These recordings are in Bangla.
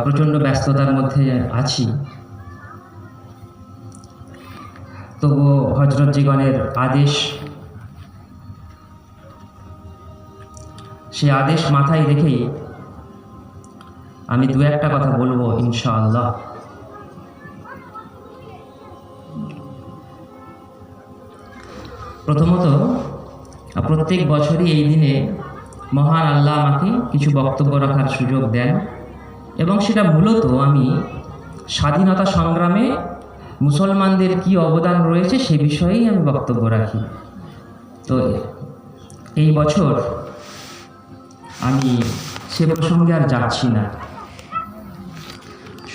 প্রচণ্ড ব্যস্ততার মধ্যে আছি, তবু হজরতজিগণের আদেশ, সেই আদেশ মাথায় রেখেই আমি দু একটা কথা বলবো ইনশাআল্লাহ। প্রথমত, প্রত্যেক বছরই এই দিনে মহান আল্লাহ আমাকে কিছু বক্তব্য রাখার সুযোগ দেন, এবং সেটা মূলত আমি স্বাধীনতা সংগ্রামে মুসলমানদের কি অবদান রয়েছে সে বিষয়েই আমি বক্তব্য রাখি। তো এই বছর আমি সে প্রসঙ্গে আর যাচ্ছি না,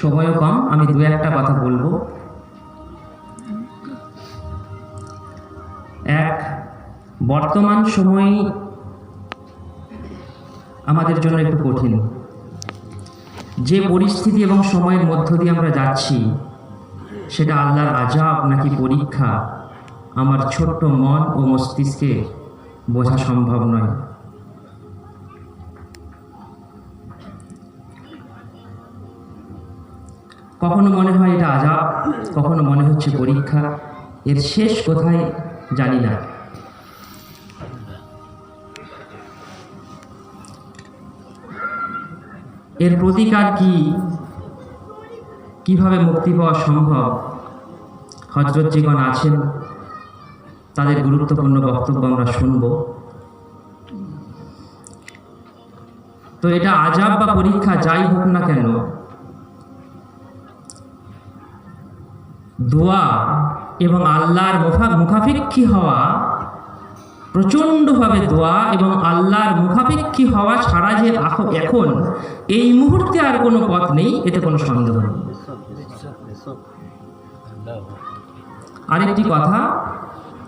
সময়ও কম, আমি দু একটা কথা বলবো। এক, বর্তমান সময় আমাদের জন্য একটু কঠিন। যে পরিস্থিতি এবং সময়ের মধ্য দিয়ে আমরা যাচ্ছি, সেটা আল্লাহর আযাব নাকি পরীক্ষা আমার ছোট্ট মন ও মস্তিষ্কে বোঝা সম্ভব নয়। কখনো মনে হয় এটা আযাব, কখনো মনে হচ্ছে পরীক্ষা। এর শেষ কোথায় জানি না। এর প্রতিকার কি, কিভাবে মুক্তি পাওয়া সম্ভব, হযরতজিগণ আছেন, তাদের গুরুত্বপূর্ণ বক্তব্য আমরা শুনব। তো এটা আযাব বা পরীক্ষা যাই হোক না কেন, দোয়া এবং আল্লাহর মুখাপেক্ষী হওয়া, প্রচণ্ডভাবে দোয়া এবং আল্লাহর মুখাপেক্ষী হওয়া ছাড়া যে এখন এই মুহূর্তে আর কোনো পথ নেই, এতে কোনো সন্দেহ নেই। আরেকটি কথা,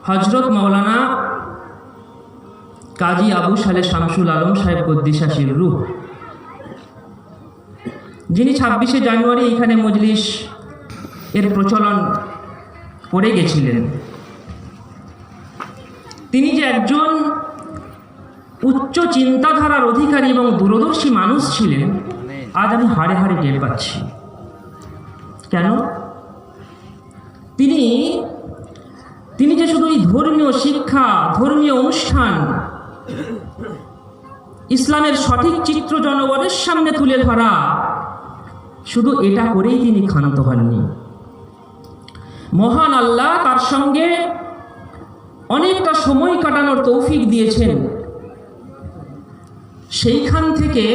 হযরত মাওলানা কাজী আবু সালেহ শামসুল আলম সাহেব কুদ্দিসা সিররুহ, যিনি 26শে জানুয়ারি এখানে মজলিস এর প্রচলন করে গেছিলেন, তিনি যে একজন উচ্চ চিন্তাধারার অধিকারী এবং দূরদর্শী মানুষ ছিলেন, আজ আমি হাড়ে হাড়ে টের পাচ্ছি। কেন? তিনি যে শুধু এই ধর্মীয় শিক্ষা, ধর্মীয় অনুষ্ঠান, ইসলামের সঠিক চিত্র জনগণের সামনে তুলে ধরা, শুধু এটা করেই তিনি ক্ষান্ত হননি। মহান আল্লাহ তার সঙ্গে অনেকটা সময় কাটানোর তৌফিক দিয়েছেন। সেইখান থেকে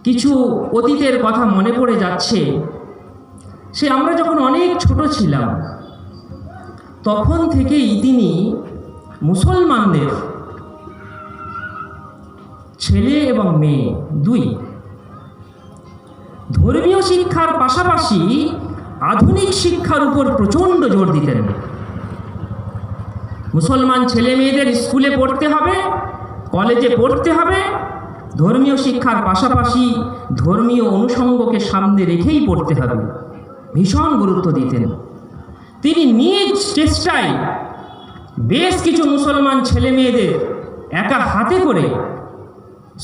কিছু অতীতের কথা মনে পড়ে যাচ্ছে। সে আমরা যখন অনেক ছোট ছিলাম, তখন থেকেই তিনি মুসলমানদের ছেলে এবং মেয়ে দুই ধর্মীয় শিক্ষার পাশাপাশি আধুনিক শিক্ষার উপর প্রচণ্ড জোর দিতেন। মুসলমান ছেলে মেয়েদের স্কুলে পড়তে হবে, কলেজে পড়তে হবে, ধর্মীয় শিক্ষার পাশাপাশি ধর্মীয় অনুষঙ্গকে সামনে রেখেই পড়তে হবে, ভীষণ গুরুত্ব দিতেন। তিনি নিজ চেষ্টায় বেশ কিছু মুসলমান ছেলে মেয়েদের একা হাতে করে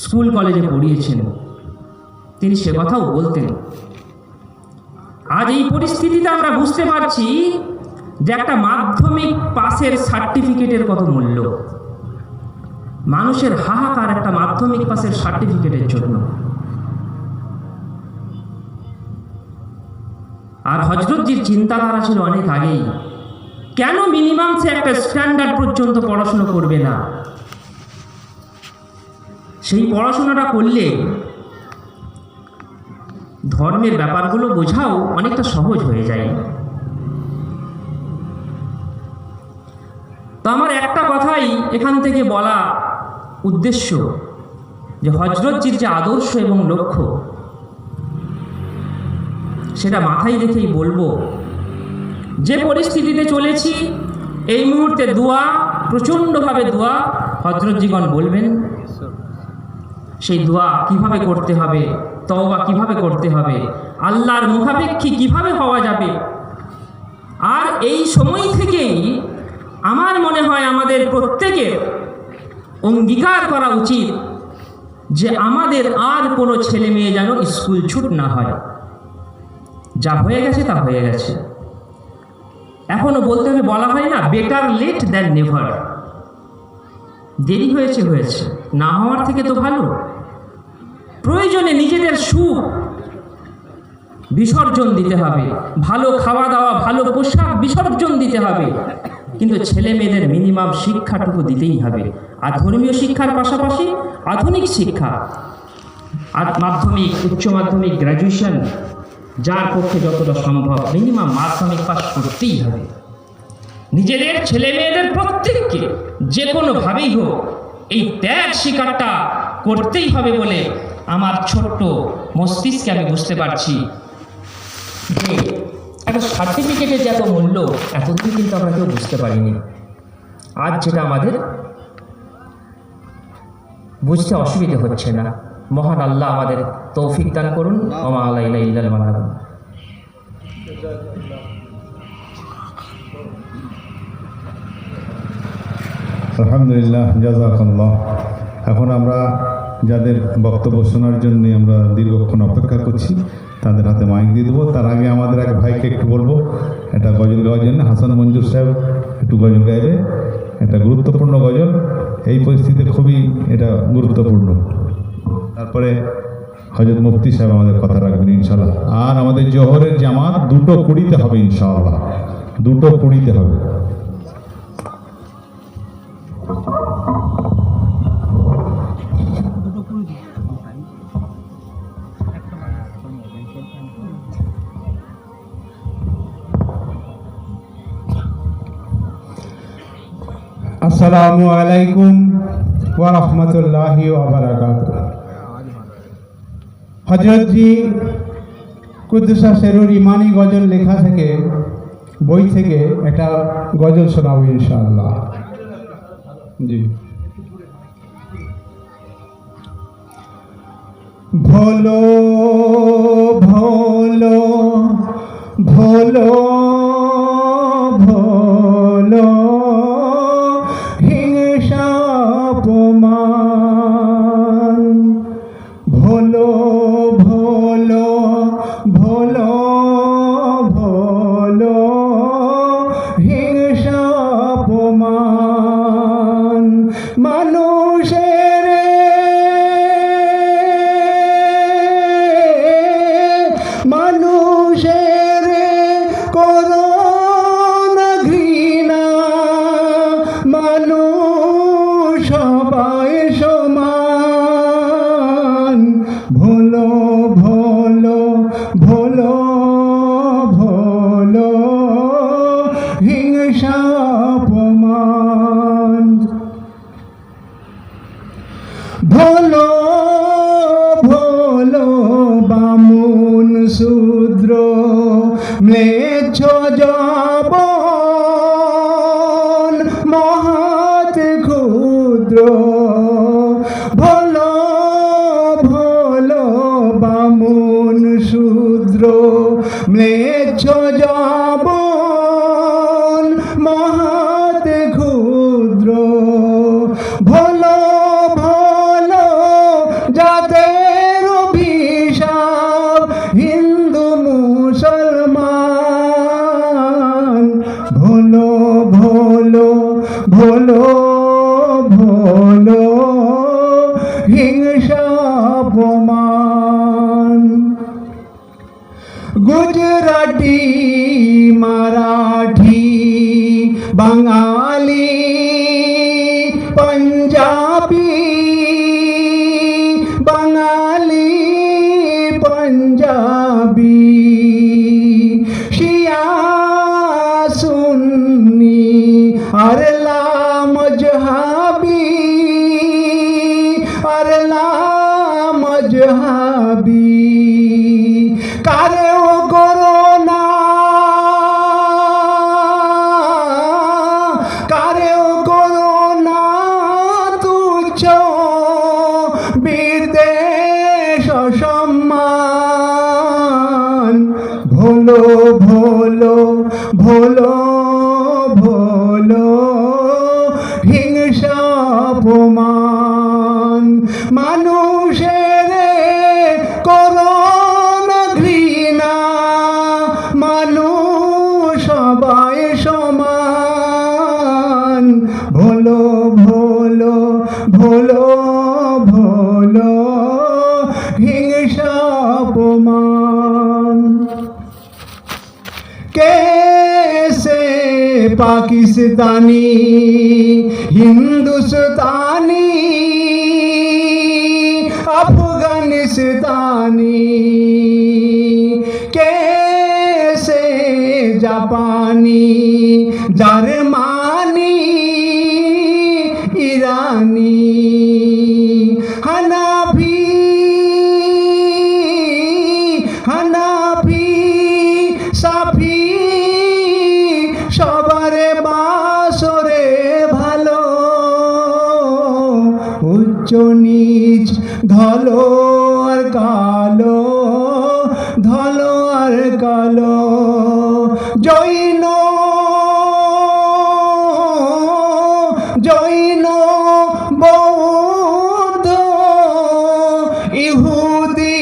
স্কুল কলেজে পড়িয়েছেন। তিনি সে কথাও বলতেন। আজ এই পরিস্থিতিতে আমরা বুঝতে পারছি যে একটা মাধ্যমিক পাসের সার্টিফিকেটের কত মূল্য। মানুষের হাহাকার একটা মাধ্যমিক পাসের সার্টিফিকেটের জন্য। আর হযরতজির চিন্তাধারা ছিল অনেক আগেই, কেন মিনিমাম সে একটা স্ট্যান্ডার্ড পর্যন্ত পড়াশোনা করবে না? সেই পড়াশোনাটা করলে ধর্মের ব্যাপারগুলো বোঝাও অনেকটা সহজ হয়ে যায়। তো আমার একটা কথাই এখান থেকে বলা উদ্দেশ্য, যে হযরতজির যে আদর্শ এবং লক্ষ্য, সেটা মাথায় রেখেই বলবো, যে পরিস্থিতিতে চলেছি এই মুহূর্তে দোয়া, প্রচণ্ডভাবে দোয়া হযরতজিগণ বলবেন। সেই দোয়া কিভাবে করতে হবে, তওবা কিভাবে করতে হবে, আল্লাহর মুখাপেক্ষী কিভাবে হওয়া যাবে। আর এই সময় থেকেই আমার মনে হয় আমাদের প্রত্যেকের অঙ্গীকার করা উচিত যে আমাদের আর কোনো ছেলে মেয়ে যেন স্কুল ছুট না হয়। যা হয়ে গেছে তা হয়ে গেছে। এখনো বলতে হবে, বলা হয় না, বেটার লেট দ্যান নেভার। দেরি হয়েছে হয়েছে, না হওয়ার থেকে তো ভালো। প্রয়োজনে নিজেদের সুখ বিসর্জন দিতে হবে, ভালো খাওয়া দাওয়া, ভালো পোশাক বিসর্জন দিতে হবে, কিন্তু ছেলে মেয়েদের মিনিমাম শিক্ষাটুকু দিতেই হবে। আর ধর্মীয় শিক্ষার পাশাপাশি আধুনিক শিক্ষা, আর মাধ্যমিক, উচ্চ মাধ্যমিক, গ্র্যাজুয়েশন, যার পক্ষে যতটা সম্ভব মিনিমাম মাধ্যমিক পাস করতেই হবে। নিজেদের ছেলে মেয়েদের প্রত্যেককে যে কোনোভাবেই হোক এই ত্যাগ স্বীকারটা করতেই হবে বলে আমার ছোট্ট মস্তিষ্কে আমি বুঝতে পারছি যে একটা সার্টিফিকেটের যে এত মূল্য এতদিন কিন্তু আমরা কেউ বুঝতে পারিনি। আজ যেটা আমাদের বুঝতে অসুবিধা হচ্ছে না। মহান আল্লাহ আমাদের তৌফিক দান করুন। ওমা আলাইনা ইল্লাল বালাগ। আলহামদুলিল্লাহ, জাযাকাল্লাহ। এখন আমরা যাদের বক্তব্য শোনার জন্য আমরা দীর্ঘক্ষণ অপেক্ষা করছি তাদের হাতে মাইক দিয়ে দেবো। তার আগে আমাদের এক ভাইকে একটু বলবো, এটা গজল গাওয়ার জন্য হাসান মঞ্জুর সাহেব একটু গজল গাইবে। এটা গুরুত্বপূর্ণ গজল, এই পরিস্থিতিতে খুবই এটা গুরুত্বপূর্ণ। তারপরে হযরত মুফতি সাহেব আমাদের কথা রাখবেন ইনশাআল্লাহ। আর আমাদের জোহরের জামাত 2:20 হবে ইনশাআল্লাহ, 2:20 হবে। আসসালামু আলাইকুম ওয়া রাহমাতুল্লাহি ওয়া বারাকাতুহু। হযরত জি কুদ্দুসা সেরুর ইমানি গজল লেখা থেকে, বই থেকে একটা গজল শোনাবো ইনশাআল্লাহ। জি। ভোলো ভোলো ভোলো ভোলো হিংসা অপমান, ভোলো ভোলো ভোলো ভোলো হিংসা অপমান, মানুষের মানুষের করোনা ঘৃণা, মানুষ সবাই সমান, ভোলো ভোলো ভোলো ভোলো হিংসা অপমান, ভোলো ভোলো বামুন শূদ্র ম্লেচ্ছ যবন মহৎ ক্ষুদ্র, ভোলো ভোলো বামুন শূদ্র ম্লেচ্ছ যবন মহৎ ক্ষুদ্র, ভোলো ভোলো যাদের অভিশাপ হিন্দু মুসলমান, ভোলো ভোলো ভোলো ভোলো হিংসা অপমান, গুজরাটি মারাঠি বাঙালি পাঞ্জাবি, বাঙালি পাঞ্জাবি, শিয়া সুন্নি আরলা মজহাবি, আরলা মজহাবি, কারেও করোনা কারেও করোনা তুচ্ছ বিদ্বেষ সম্মান, ভোলো ভোলো ভোলো ভোলো হিংসা অপমান, মানুষ पाकिस्तानी हिंदुस्तानी अफगानिस्तानी कैसे जापानी जर्मनी ईरानी हनाफी हनाफी साफी সবারে বাসরে ভালো উচ্চ নীচ ধলো আর কালো ধলো আর কালো জৈন জৈন বৌদ্ধ ইহুদি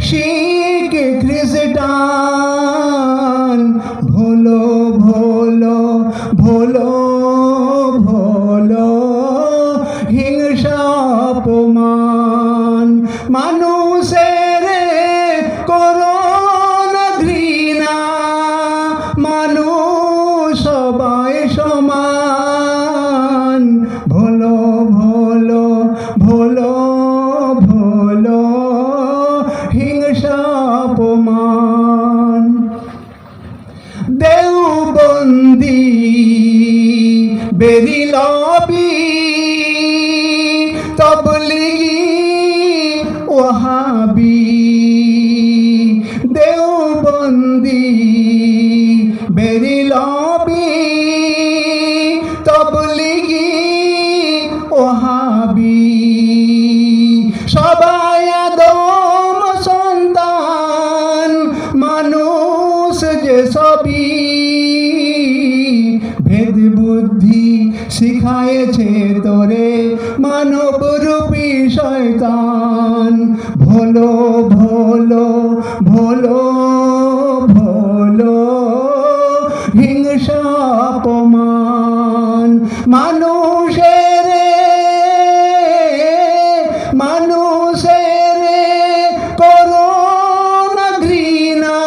শিখ খ্রিস্টান ভোলো ভোলো ভোলো ভোলো হিংসা অপমান মানুষের করোনা ঘৃণা মানুষ সবাই সমান ভোলো ভোলো ভোলো ভোলো হিংসা অপমান দেওবন্দি বেরিলবি তবলিগি ওহাবি দেওবন্দি বেরিলবি তবলিগি ওহাবি সবাই আদম সন্তান মানুষ যে সবই ভেদ বুদ্ধি শিখায়েছে তোরে মানব রূপী শয়তান ভোলো ভোলো ভোলো ভোলো হিংসা অপমান মানুষের মানুষের করোনা ঘৃণা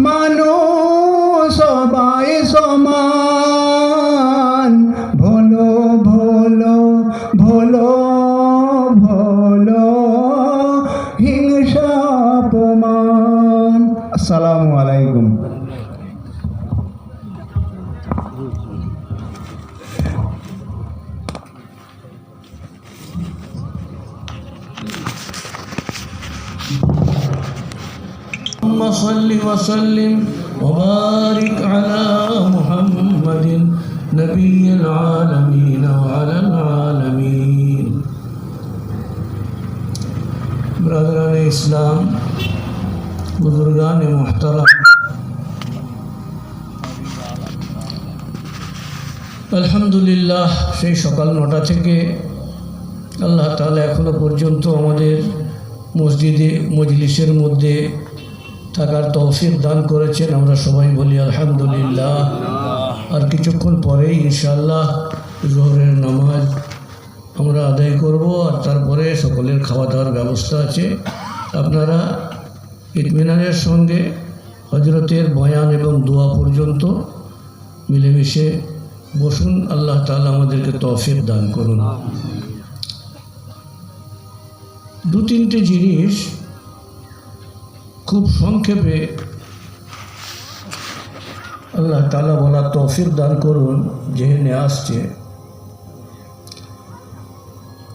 মানুষ সবাই সমান ভোলো ভোলো ভোলো ভোলো হিংসা অপমান আসসালামু আলাইকুম اللهم صل وسلم وبارك على محمد نبي العالمين وعلى العالمين برادران ইসলাম বুজুর্গান মুহতারাম আলহামদুলিল্লাহ সেই সকাল 9টা থেকে আল্লাহ তাআলা এখনো পর্যন্ত আমাদের মসজিদে মজলিসের মধ্যে থাকার তৌফিক দান করেছেন আমরা সবাই বলি আলহামদুলিল্লাহ আর কিছুক্ষণ পরেই ইনশাআল্লাহ জোহরের নামাজ আমরা আদায় করব আর তারপরে সকলের খাওয়া দাওয়ার ব্যবস্থা আছে আপনারা ইতমিনানের সঙ্গে হজরতের বয়ান এবং দোয়া পর্যন্ত মিলেমিশে বসুন আল্লাহ তাআলা আমাদেরকে তৌফিক দান করুন 2-3টে জিনিস খুব সংক্ষেপে আল্লাহ তাআলা বলা তৌফিক দান করুন জেনে আসছে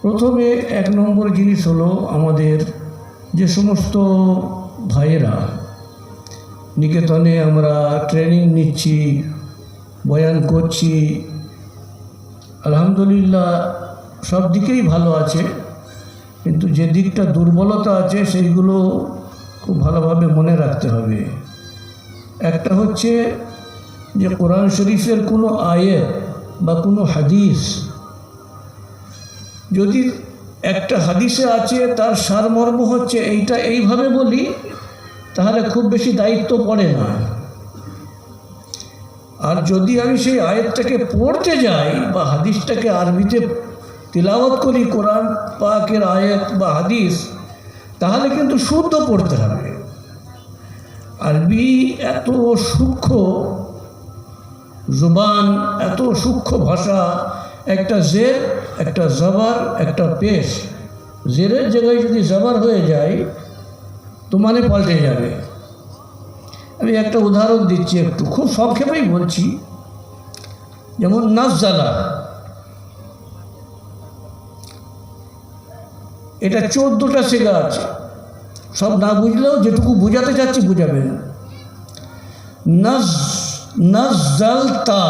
প্রথমে 1 নম্বর জিনিস হলো আমাদের যে সমস্ত ভাইয়েরা নিকেতনে আমরা ট্রেনিং নিচ্ছি বয়ান করছি আলহামদুলিল্লাহ সব দিকেই ভালো আছে কিন্তু যে দিকটা দুর্বলতা আছে সেইগুলো খুব ভালোভাবে মনে রাখতে হবে একটা হচ্ছে যে কোরআন শরীফের কোনো আয়াত বা কোনো হাদিস যদি একটা হাদিসে আছে তার সারমর্ম হচ্ছে এইটা এইভাবে বলি তাহলে খুব বেশি দায়িত্ব পড়ে না আর যদি আমি সেই আয়াতটাকে পড়তে যাই বা হাদিসটাকে আরবিতে তিলাওয়াত করি কোরআন পাকের আয়াত বা হাদিস তাহলে কিন্তু শুদ্ধ পড়তে হবে আরবি এত সূক্ষ্ম জুবান এত সূক্ষ্ম ভাষা, একটা জের, একটা জবর, একটা পেশ। জেরের জায়গায় যদি জবর হয়ে যায় তো মানে পাল্টে যাবে। আমি একটা উদাহরণ দিচ্ছি, একটু খুব সংক্ষেপেই বলছি। যেমন নাজ্জালা, এটা 14টা সিগা আছে, সব না বুঝলেও যেটুকু বোঝাতে চাচ্ছি বুঝাবেন। নাজ্জালতা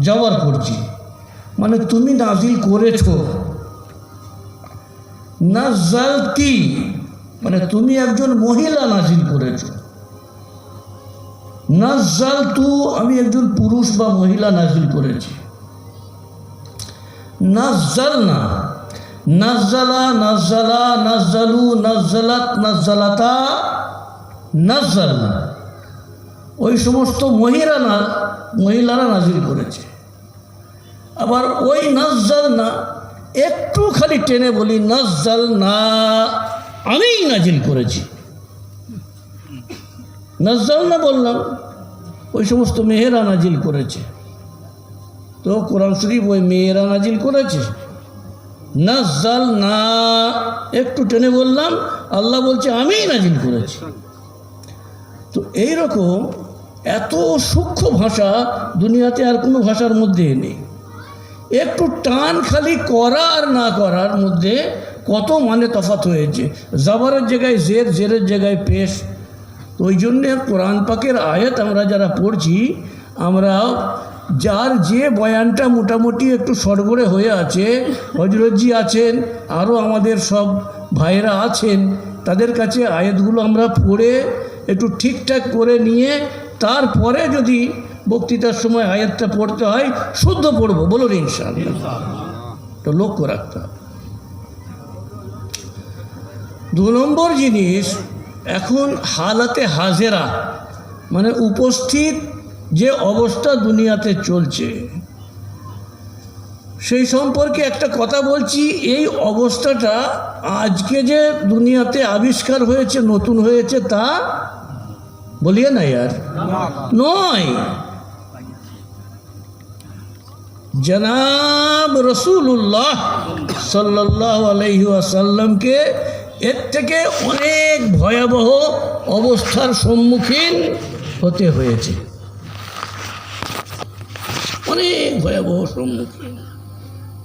জবর করছি, মানে তুমি নাজিল করেছো। নাজ্জালতি মানে তুমি একজন মহিলা নাজিল করেছো। নাজ্জালতু আমি একজন পুরুষ বা মহিলা নাজিল করেছি। নাজ্জালনা, নাজ্জালা, নাজ্জালা, নাজ্জালু, নাজ্জালাত, নাজ্জালাতা, নাজ্জালনা, ওই সমস্ত মহিলারা নাজিল করেছে। আবার ওই নাজ্জালনা একটু খালি টেনে বলি, নাজ্জালনা আমিই নাজিল করেছি। নাজ্জালনা বললাম, ওই সমস্ত মেয়েরা নাজিল করেছে। তো কোরআন শরীফ ওই মেয়েরা নাজিল করেছে। নাজ্জালনা একটু টেনে বললাম, আল্লাহ বলছে আমিই নাজিল করেছি। তো এইরকম এত সূক্ষ্ম ভাষা দুনিয়াতে আর কোনো ভাষার মধ্যে নেই। একটু টান খালি করা আর না করার মধ্যে কত মানে তফাৎ হয়েছে। জবরের জায়গায় জের, জেরের জায়গায় পেশ। তো ওই জন্যে কোরআন পাকের আয়াত আমরা যারা পড়ছি, আমরা যার যে বয়ানটা মোটামুটি একটু সড়গড়ে হয়ে আছে, হজরতজি আছেন, আরও আমাদের সব ভাইরা আছেন, তাদের কাছে আয়াতগুলো আমরা পড়ে একটু ঠিকঠাক করে নিয়ে তারপরে যদি বক্তৃতার সময় আয়াতটা পড়তে হয় শুদ্ধ পড়বো, বলুন ইনশাআল্লাহ। তো লক্ষ্য রাখতে হবে। 2 নম্বর জিনিস, এখন হালাতে হাজেরা মানে উপস্থিত যে অবস্থা দুনিয়াতে চলছে, সেই সম্পর্কে একটা কথা বলছি। এই অবস্থাটা আজকে যে দুনিয়াতে আবিষ্কার হয়েছে, নতুন হয়েছে, তা বলিয়ে না ইয়ার নয়। জনাব রসুল্লাহ সাল্লাল্লাহু আলাইহি ওয়াসাল্লামকে এর থেকে অনেক ভয়াবহ অবস্থার সম্মুখীন হতে হয়েছে, অনেক ভয়াবহ সম্মুখীন।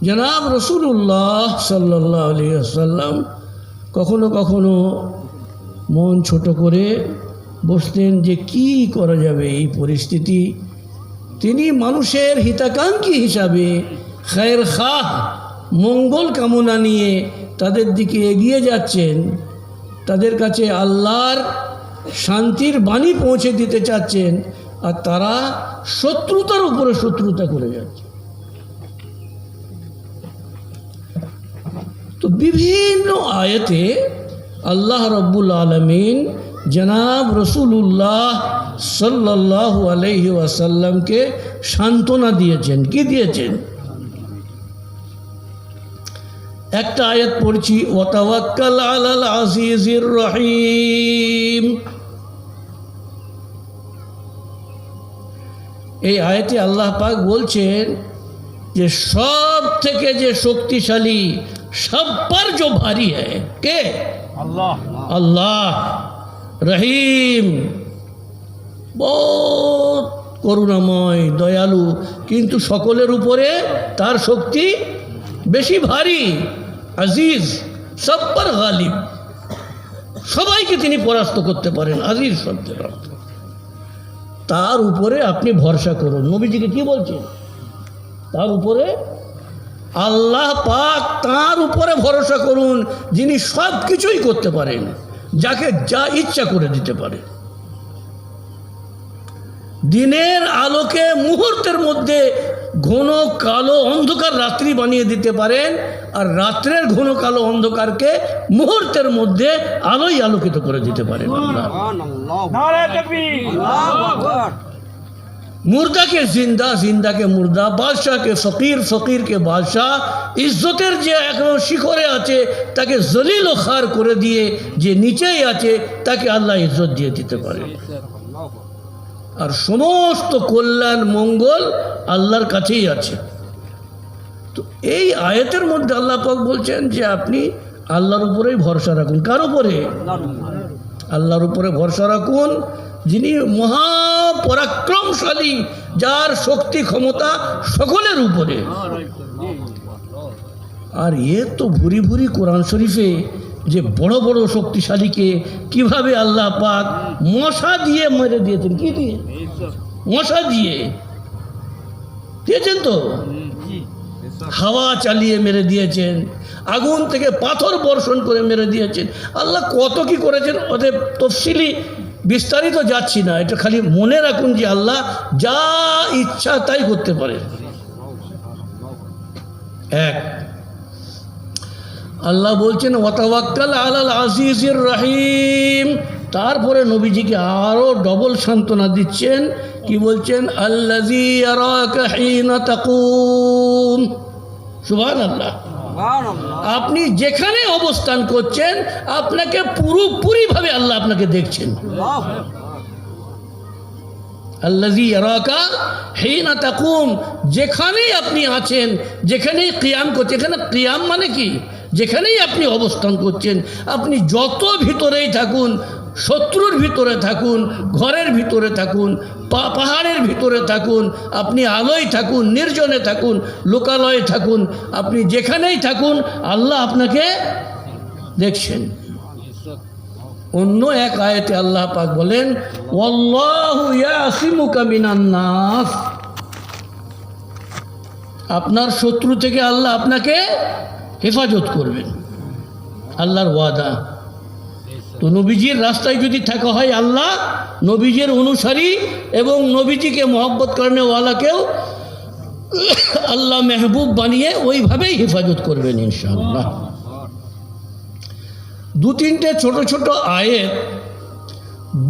জনাব রসুল্লাহ সাল্লাল্লাহু আলাইহি ওয়াসাল্লাম কখনো কখনো মন ছোট করে বসতেন যে কি করা যাবে এই পরিস্থিতি। তিনি মানুষের হিতাকাঙ্ক্ষী হিসাবে খায়ের খাহ, মঙ্গল কামনা নিয়ে তাদের দিকে এগিয়ে যাচ্ছেন, তাদের কাছে আল্লাহর শান্তির বাণী পৌঁছে দিতে চাচ্ছেন, আর তারা শত্রুতার উপরে শত্রুতা করে যাচ্ছে। তো বিভিন্ন আয়াতে আল্লাহ রব্বুল আলামিন জনাব রসুল্লাহ সাল্লাল্লাহু আলাইহি ওয়াসাল্লামকে সান্ত্বনা দিয়েছেন। কি দিয়েছেন? একটা আয়াত পড়ছি, ওয়াতাওয়াক্কাল আলাল আজিজির রহিম। এই আয়াতে আল্লাহ পাক বলছেন যে সব থেকে যে শক্তিশালী, সব पर जो भारी है के अल्लाह, अल्लाह রহিম, বহুত করুণাময়, দয়ালু, কিন্তু সকলের উপরে তার শক্তি বেশি ভারী। আজিজ, সব पर গালিব, সবাইকে তিনি পরাস্ত করতে পারেন। আজিজ শব্দের অর্থ তার উপরে আপনি ভরসা করুন। নবীজিকে কি বলছেন? তার উপরে, আল্লাহ পাক তার উপরে ভরসা করুন, যিনি সব কিছুই করতে পারেন, যাকে যা ইচ্ছা করে দিতে পারে। দিনের আলোকে মুহূর্তের মধ্যে ঘন কালো অন্ধকার রাত্রি বানিয়ে দিতে পারেন, আর রাত্রের ঘন কালো অন্ধকারকে মুহূর্তের মধ্যে আলোয় আলোকিত করে দিতে পারেন। মুর্দাকে জিন্দা, জিন্দাকে মুর্দা, বাদশাহকে ফকির, ফকিরকে বাদশাহ, ইজ্জতের যে এখন শিখরে আছে তাকে জলিল ও খার করে দিয়ে যে নিচেই আছে তাকে আল্লাহ ইজ্জত দিয়ে দিতে পারে। আর সমস্ত কল্যাণ মঙ্গল আল্লাহর কাছেই আছে। তো এই আয়াতের মধ্যে আল্লাহ পাক বলছেন যে আপনি আল্লাহর উপরেই ভরসা রাখুন। কার উপরে? আল্লাহর উপরে ভরসা রাখুন, যিনি মহাপরাক্রমশালী, যার শক্তি ক্ষমতা সকলের উপরে। আর তো ভুরি ভুরি কোরআন শরীফে যে বড় বড় শক্তিশালীকে কিভাবে আল্লাহ পাক মশা দিয়ে মেরে দিয়েছেন। কি দিয়ে? মশা দিয়ে দিয়েছেন, তো হাওয়া চালিয়ে মেরে দিয়েছেন, আগুন থেকে পাথর বর্ষণ করে মেরে দিয়েছেন। আল্লাহ কত কি করেছেন, ওদের তফসিলি বিস্তারিত যাচ্ছি না। এটা খালি মনে রাখুন যে আল্লাহ যা ইচ্ছা তাই করতে পারে। এক, আল্লাহ বলছেন ওয়াতাওয়াক্কাল আলাল আজিজির রহিম। তারপরে নবীজিকে আরও ডবল সান্ত্বনা দিচ্ছেন। কি বলছেন? আল্লাযী ইয়ারাকা হিনা তাকুম। সুবহানাল্লাহ। আপনি যেখানে অবস্থান করছেন আপনাকে পুরোপুরিভাবে আল্লাহ আপনাকে দেখছেন। আল্লাযী ইয়ারাকা হিনা তাকুম, যেখানেই আপনি আছেন, যেখানেই কিয়াম করছেন। এখানে কিয়াম মানে কি? যেখানেই আপনি অবস্থান করছেন, আপনি যত ভিতরেই থাকুন, শত্রুর ভিতরে থাকুন, ঘরের ভিতরে থাকুন, পাহাড়ের ভিতরে থাকুন, আপনি আলোয় থাকুন, নির্জনে থাকুন, লোকালয়ে থাকুন, আপনি যেখানেই থাকুন আল্লাহ আপনাকে দেখছেন। অন্য এক আয়াতে আল্লাহ পাক বলেন ওয়াল্লাহু ইয়াসিমুকা মিনান নাস। আপনার শত্রু থেকে আল্লাহ আপনাকে হেফাজত করবেন, আল্লাহর ওয়াদা। তো নবীজির রাস্তায় যদি থাকা হয়, আল্লাহ নবীজির অনুসারী এবং নবীজিকে মহব্বত করেনেওয়ালাকেও আল্লাহ মেহবুব বানিয়ে ওইভাবেই হেফাজত করবেন ইনশাআল্লাহ। দু তিনটে ছোট ছোট আয়াত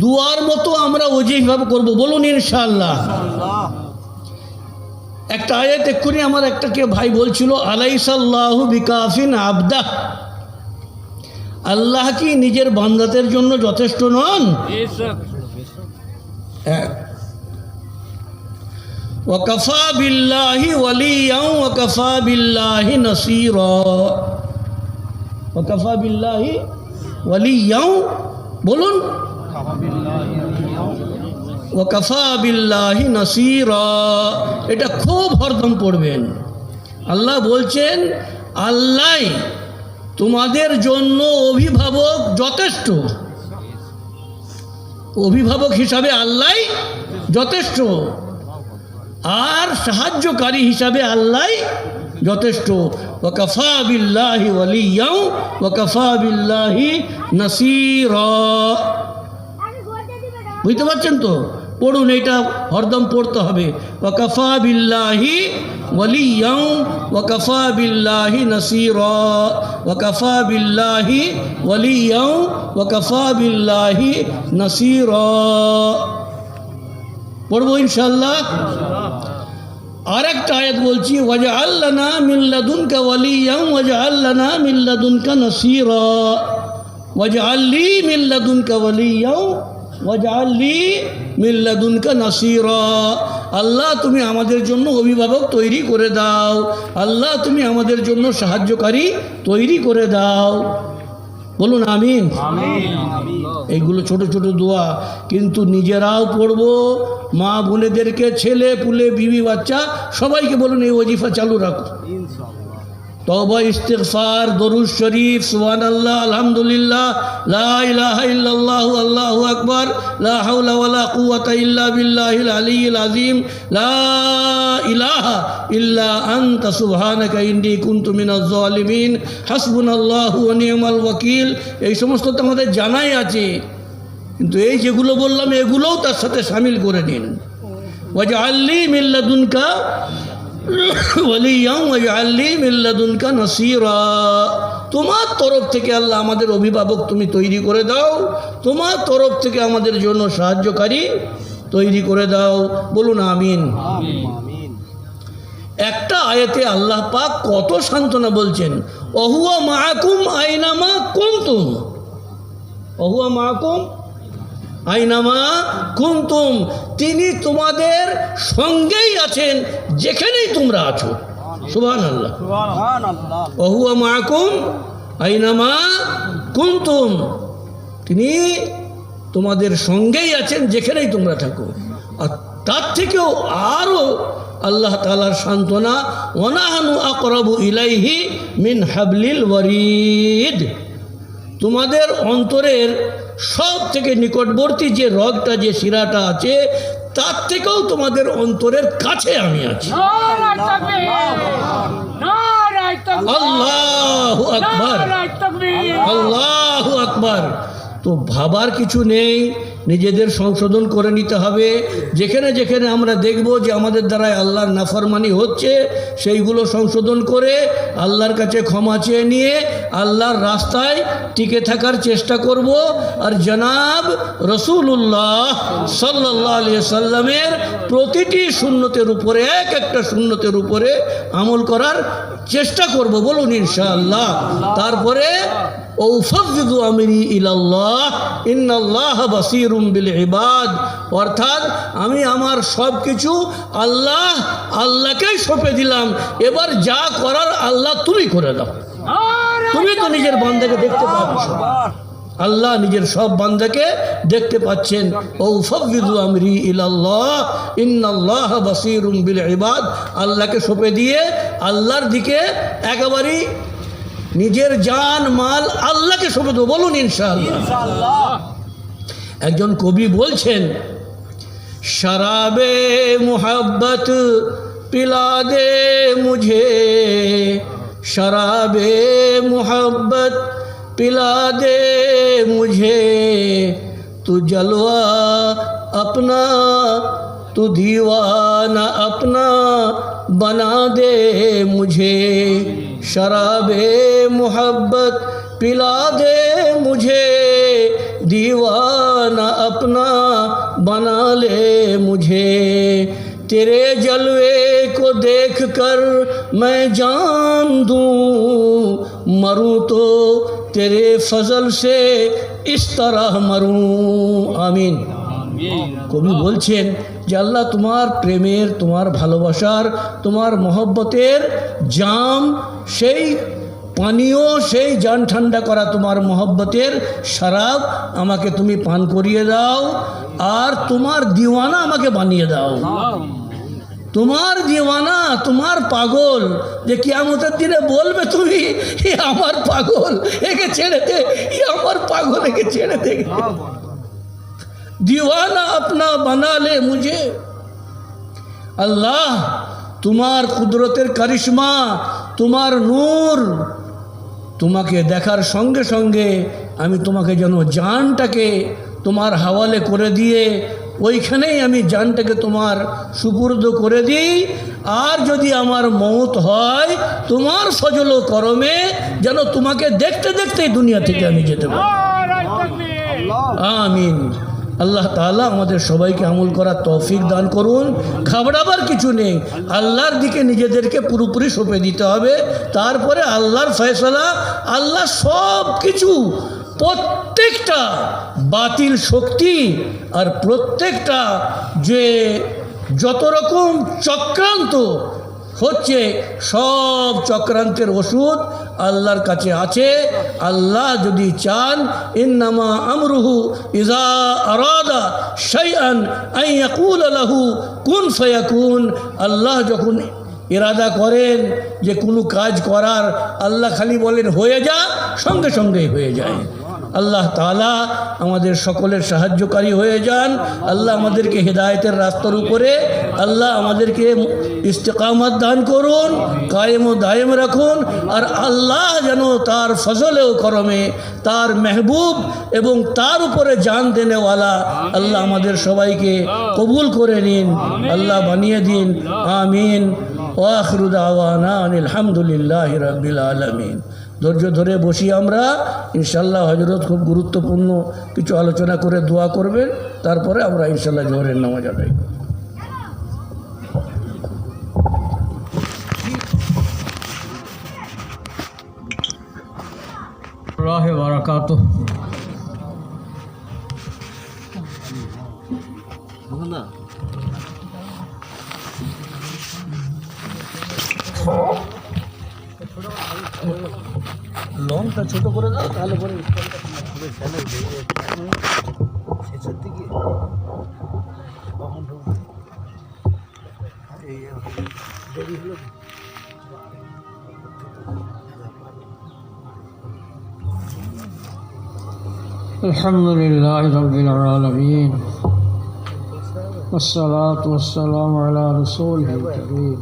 দুয়ার মতো আমরা ওইভাবে করব, বলুন ইনশাআল্লাহ। একটা আয়াত এক্ষুনি আমার একটা কে ভাই বলছিল, আলাইসাল্লাহু বিকাফিন আবদাহ। আল্লাহ কি নিজের বান্দাদের জন্য যথেষ্ট নন? ওয়াকাফা বিল্লাহি ওয়ালিয়ান ওয়াকাফা বিল্লাহি নাসীরা। ওয়াকাফা বিল্লাহি ওয়ালিয়ান, বলুন ওয়াকাফা বিল্লাহি নাসীরা। এটা খুব হরদম পড়বেন। আল্লাহ বলছেন আল্লাহ তোমাদের জন্য অভিভাবক যথেষ্ট। অভিভাবক হিসাবে আল্লাহ যথেষ্ট, আর সাহায্যকারী হিসাবে আল্লাহ যথেষ্ট। ওয়াকাফা বিল্লাহি ওয়ালিয়ান ওয়াকাফা বিল্লাহি নাসীরা। বুঝতে পারছেন তো? পড়ুন, এটা হরদম পড়তে হবে। ওয়াকাফা বিল্লাহি ওয়ালিয়ান ওয়াকাফা বিল্লাহি নাসীরা। ওয়াকাফা বিল্লাহি ওয়ালিয়ান ওয়াকাফা বিল্লাহি নাসীরা। পড়বো ইনশাআল্লাহ। আরেকটা আয়াত বলছি, ওয়াজআল লানা মিন লাদুনকা ওয়ালিয়ান ওয়াজআল লানা মিন লাদুনকা নাসীরা। ওয়াজআল লি মিন লাদুনকা ওয়ালিয়ান ওয়াজআল লি মিন লাদুনকা নাসীরা। আল্লাহ তুমি আমাদের জন্য অভিভাবক তৈরি করে দাও, আল্লাহ তুমি আমাদের জন্য সাহায্যকারী তৈরি করে দাও। বলুন আমিন। এইগুলো ছোট ছোট দোয়া, কিন্তু নিজেরাও পড়বো, মা বোনেদেরকে, ছেলে পুলে, বিবি বাচ্চা সবাইকে বলুন এই ওজিফা চালু রাখো। তওবা, ইস্তিগফার, দরুদ শরীফ, সুবহানাল্লাহ, আলহামদুলিল্লাহ, লা ইলাহা ইল্লাল্লাহু আল্লাহু আকবার, লা হাওলা ওয়ালা কুওয়াতা ইল্লা বিল্লাহিল আলিয়্যিল আযীম, লা ইলাহা ইল্লা আনতা সুবহানাকা ইন্নী কুনতু মিনাজ জালিমিন, হাসবুনাল্লাহু ওয়া নি'মাল ওয়াকিল। এই সমস্ত তো আমাদের জানাই আছে, কিন্তু এই যেগুলো বললাম এগুলোও তার সাথে শামিল করে নিন। ওয়াজআল লি মিন লাদুনকা ওয়ালিয়ান ওয়াজআল লি মিন লাদুনকা নাসীরা। তোমার তরফ থেকে আল্লাহ আমাদের অভিভাবক তুমি তৈরি করে দাও, তোমার তরফ থেকে আমাদের জন্য সাহায্যকারী তৈরি করে দাও। বলুন আমিন। একটা আয়াতে আল্লাহ পাক কত সান্ত্বনা বলছেন, ওহুয়া মাআকুম আইনামা কুনতুম। ওহুয়া মাআকুম আইনামা কুনতুম, তিনি তোমাদের সঙ্গেই আছেন যেখানেই তোমরা আছো। সুবহানাল্লাহ। ওয়া হুয়া মাআকুম আইনামা কুনতুম, তিনি তোমাদের সঙ্গেই আছেন যেখানেই তোমরা থাকো। আর তার থেকেও আরও আল্লাহ তাআলার সান্ত্বনা, ওয়া নাহনু আকরাবু ইলাইহি মিন হাবলিল ওয়ারিদ, তোমাদের অন্তরের সব থেকে নিকটবর্তী যে রগটা, যে শিরাটা আছে, তার থেকেও তোমাদের অন্তরের কাছে আমি আছি। আল্লাহু আকবার, আল্লাহু আকবার। তো ভাবার কিছু নেই, নিজেদের সংশোধন করে নিতে হবে। যেখানে যেখানে আমরা দেখব যে আমাদের দ্বারাই আল্লাহর নাফরমানি হচ্ছে, সেইগুলো সংশোধন করে আল্লাহর কাছে ক্ষমা চেয়ে নিয়ে আল্লাহর রাস্তায় টিকে থাকার চেষ্টা করব। আর জনাব রসুল্লাহ সাল্লাল্লাহু আলাইহি সাল্লামের প্রতিটি সুন্নতের উপরে, এক একটা সুন্নতের উপরে আমল করার চেষ্টা করব, বলুন ইনশাআল্লাহ। তারপরে ওয়াফাযযু আমরি ইলাল্লাহ ইন্নাল্লাহ বাসীরুম বিল ইবাদ, অর্থাৎ আমি আমার সব কিছু আল্লাহকেই সঁপে দিলাম। এবার যা করার আল্লাহ তুমি করে দাও। তুমি তো নিজের বান্দাকে দেখতে পাচ্ছ, আল্লাহ নিজের সব বান্দাকে দেখতে পাচ্ছেন। ওয়াফাযযু আমরি ইলাল্লাহ ইন্নাল্লাহ বাসীরুম বিল ইবাদ, আল্লাহকে সঁপে দিয়ে আল্লাহর দিকে একেবারে নিজের জান মাল আল্লাহকে সঁপে দেবো, বলুন ইনশাআল্লাহ। একজন কবি বলছেন, শরাবে মুহাব্বত পিলা দে মুঝে, শরাবে মুহাব্বত পিলা দে মুঝে, তু জলওয়া अपना तू दीवाना अपना बना दे मुझे, शराबे मोहब्बत पिला दे मुझे, दीवाना अपना बना ले मुझे, तेरे जलवे को देख कर मैं जान दूँ, मरूँ तो तेरे फजल से इस तरह मरूँ, आमीन। কবি বলছেন যে আল্লাহ তোমার প্রেমের, তোমার ভালোবাসার, তোমার মহব্বতের জাম, সেই পানীয়, সেই জান ঠান্ডা করা তোমার মহব্বতের শরাব আমাকে তুমি পান করিয়ে দাও, আর তোমার দিওয়ানা আমাকে বানিয়ে দাও। তোমার দিওয়ানা, তোমার পাগল, যে কিয়ামতের দিনে বলবে তুমি, এ আমার পাগল, একে ছেড়ে দে, এ আমার পাগল, একে ছেড়ে দে, दीवाना अपना बना ले मुझे। আল্লাহ তোমার কুদরতের কারিশমা, তোমার নূর, তোমাকে দেখার সঙ্গে সঙ্গে আমি তোমাকে যেন জানটাকে তোমার হাওয়ালে করে দিয়ে ওইখানেই আমি জানটাকে তোমার সুপুর্দ করে দিই। আর যদি আমার মওত হয় তোমার ফজল ও করমে, যেন তোমাকে দেখতে দেখতেই দুনিয়া থেকে আমি যেতে পারি। আমিন। আল্লাহ তাআলা আমাদের সবাইকে আমল করার তৌফিক দান করুন। ঘাবড়াবার কিছু নেই, আল্লাহর দিকে নিজেদেরকে পুরোপুরি সঁপে দিতে হবে। তারপরে আল্লাহর ফয়সালা, আল্লাহ সব কিছু, প্রত্যেকটা বাতিল শক্তি আর প্রত্যেকটা যে যত রকম চক্রান্ত হচ্ছে, সব চক্রান্তের ওষুধ আল্লাহর কাছে আছে। আল্লাহ যদি চান, ইন্নামা আমরুহু ইযা আরাদা শাইআন আন ইয়াকুলা লাহু কুন ফায়াকুন, আল্লাহ যখন ইরাদা করেন যে কোনো কাজ করার, আল্লাহ খালি বলেন হয়ে যা, সঙ্গে সঙ্গেই হয়ে যায়। আল্লাহ তাআলা আমাদের সকলের সাহায্যকারী হয়ে যান। আল্লাহ আমাদেরকে হেদায়েতের রাস্তার উপরে আল্লাহ আমাদেরকে ইস্তেকামত দান করুন, কায়েম ও দায়েম রাখুন। আর আল্লাহ যেন তার ফজলে ও করমে, তার মেহবুব এবং তার উপরে জান দেনেওয়ালা আল্লাহ আমাদের সবাইকে কবুল করে নিন, আল্লাহ বানিয়ে দিন। আমিন। ওয়া আখিরু দাওয়ানা আনিল হামদুলিল্লাহি রাব্বিল আলামিন। ধৈর্য ধরে বসি আমরা, ইনশাল্লাহ হযরত খুব গুরুত্বপূর্ণ কিছু আলোচনা করে দোয়া করবেন, তারপরে আমরা ইনশাল্লাহ জোহরের নামাজ আদায় করব। রাহে বারাকাতুহু। স্ক্রিনটা ছোট করে দাও, তাহলে পরে শেষের দিকে কখন ঢুকবে এই দেরি হলো কি? الحمد لله رب العالمين والصلاة والسلام على رسوله الكريم.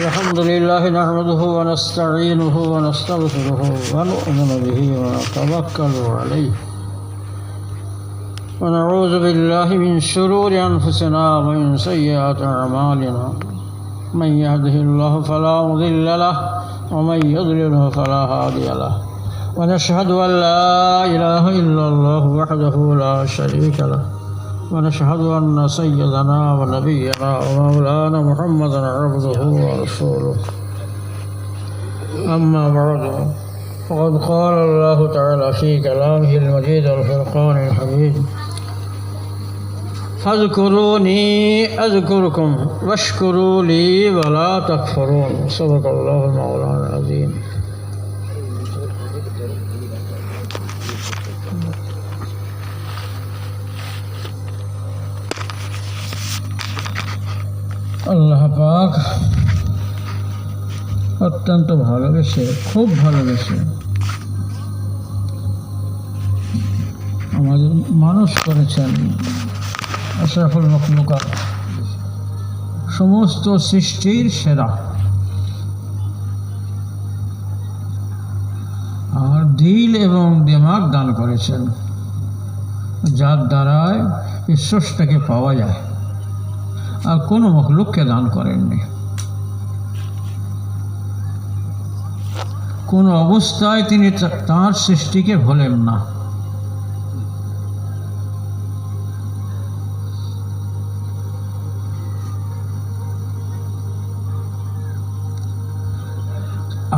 الحمد لله نحمده ونستعينه ونستغفره ونؤمن به ونتوكل عليه ونعوذ بالله من شرور أنفسنا ومن سيئات أعمالنا. من يهده الله فلا مضل له ومن يضلله فلا هادي له. ونشهد أن لا إله إلا الله وحده لا شريك له. ونشهد أن سيدنا ونبينا ومولانا محمدا عبده ورسوله. أما بعد فقد قال الله تعالى في كلامه المجيد الفرقان الحميد: فاذكروني أذكركم واشكروا لي ولا تكفرون. صدق الله المولانا العظيم. আল্লাহ পাক অত্যন্ত ভালোবেসে, খুব ভালোবেসে আমাদের মানুষ করেছেন। আশরাফুল মখলুকাত, সমস্ত সৃষ্টির সেরা। আর দিল এবং দিমাগ দান করেছেন, যার দ্বারায় এই স্রষ্টাকে পাওয়া যায়, আর কোনো মখলুককে দান করেননি। কোন অবস্থায় তিনি তাঁর সৃষ্টিকে ভোলেন না।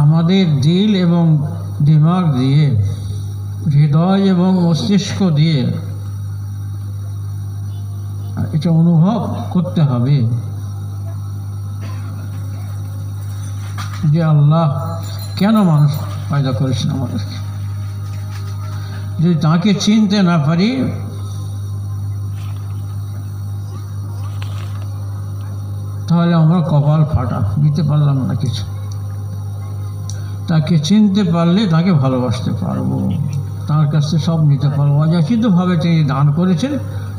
আমাদের দিল এবং দিমাগ দিয়ে, হৃদয় এবং মস্তিষ্ক দিয়ে এটা অনুভব করতে হবে যে আল্লাহ কেন মানুষ পয়দা করেছেন আমাদেরকে। যদি তাকে চিনতে না পারি, তাহলে আমরা কপাল ফাটা, নিতে পারলাম না কিছু। তাকে চিনতে পারলে তাকে ভালোবাসতে পারবো, তার কাছ থেকে সব নিতে পারবো। অযাচিতভাবে তিনি দান করেছেন,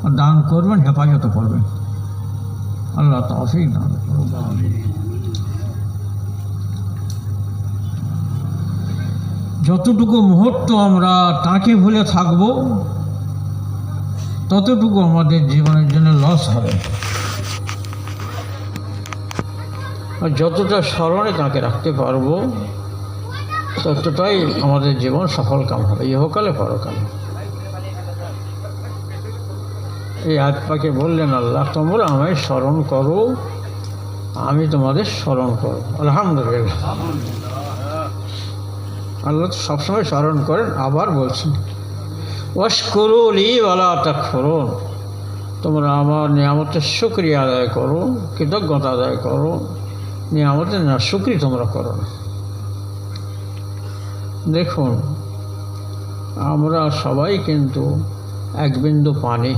আর দান করবেন, হেফাজত করবেন। আল্লাহ তৌফিক দান করুন। যতটুকু মুহূর্ত আমরা তাকে ভুলে থাকব, ততটুকু আমাদের জীবনের জন্য লস হবে। আর যতটা স্মরণে তাকে রাখতে পারবো, ততটাই আমাদের জীবন সফল কাম হবে, ইহকালে পরকালে। এই আয়াত পাকে বললেন আল্লাহ, তোমরা আমায় স্মরণ করো, আমি তোমাদের স্মরণ করো। আলহামদুলিল্লাহ, আল্লাহ তো সবসময় স্মরণ করেন। আবার বলছেন, ওয়াশকুরু লি ওয়ালা তাকফুরুন, তোমরা আমার নিয়ামতের শুকরিয়া আদায় করো, কৃতজ্ঞতা আদায় করো, নিয়ামতের না শুকরি তোমরা করো না। দেখুন, আমরা সবাই কিন্তু এক বিন্দু পানি।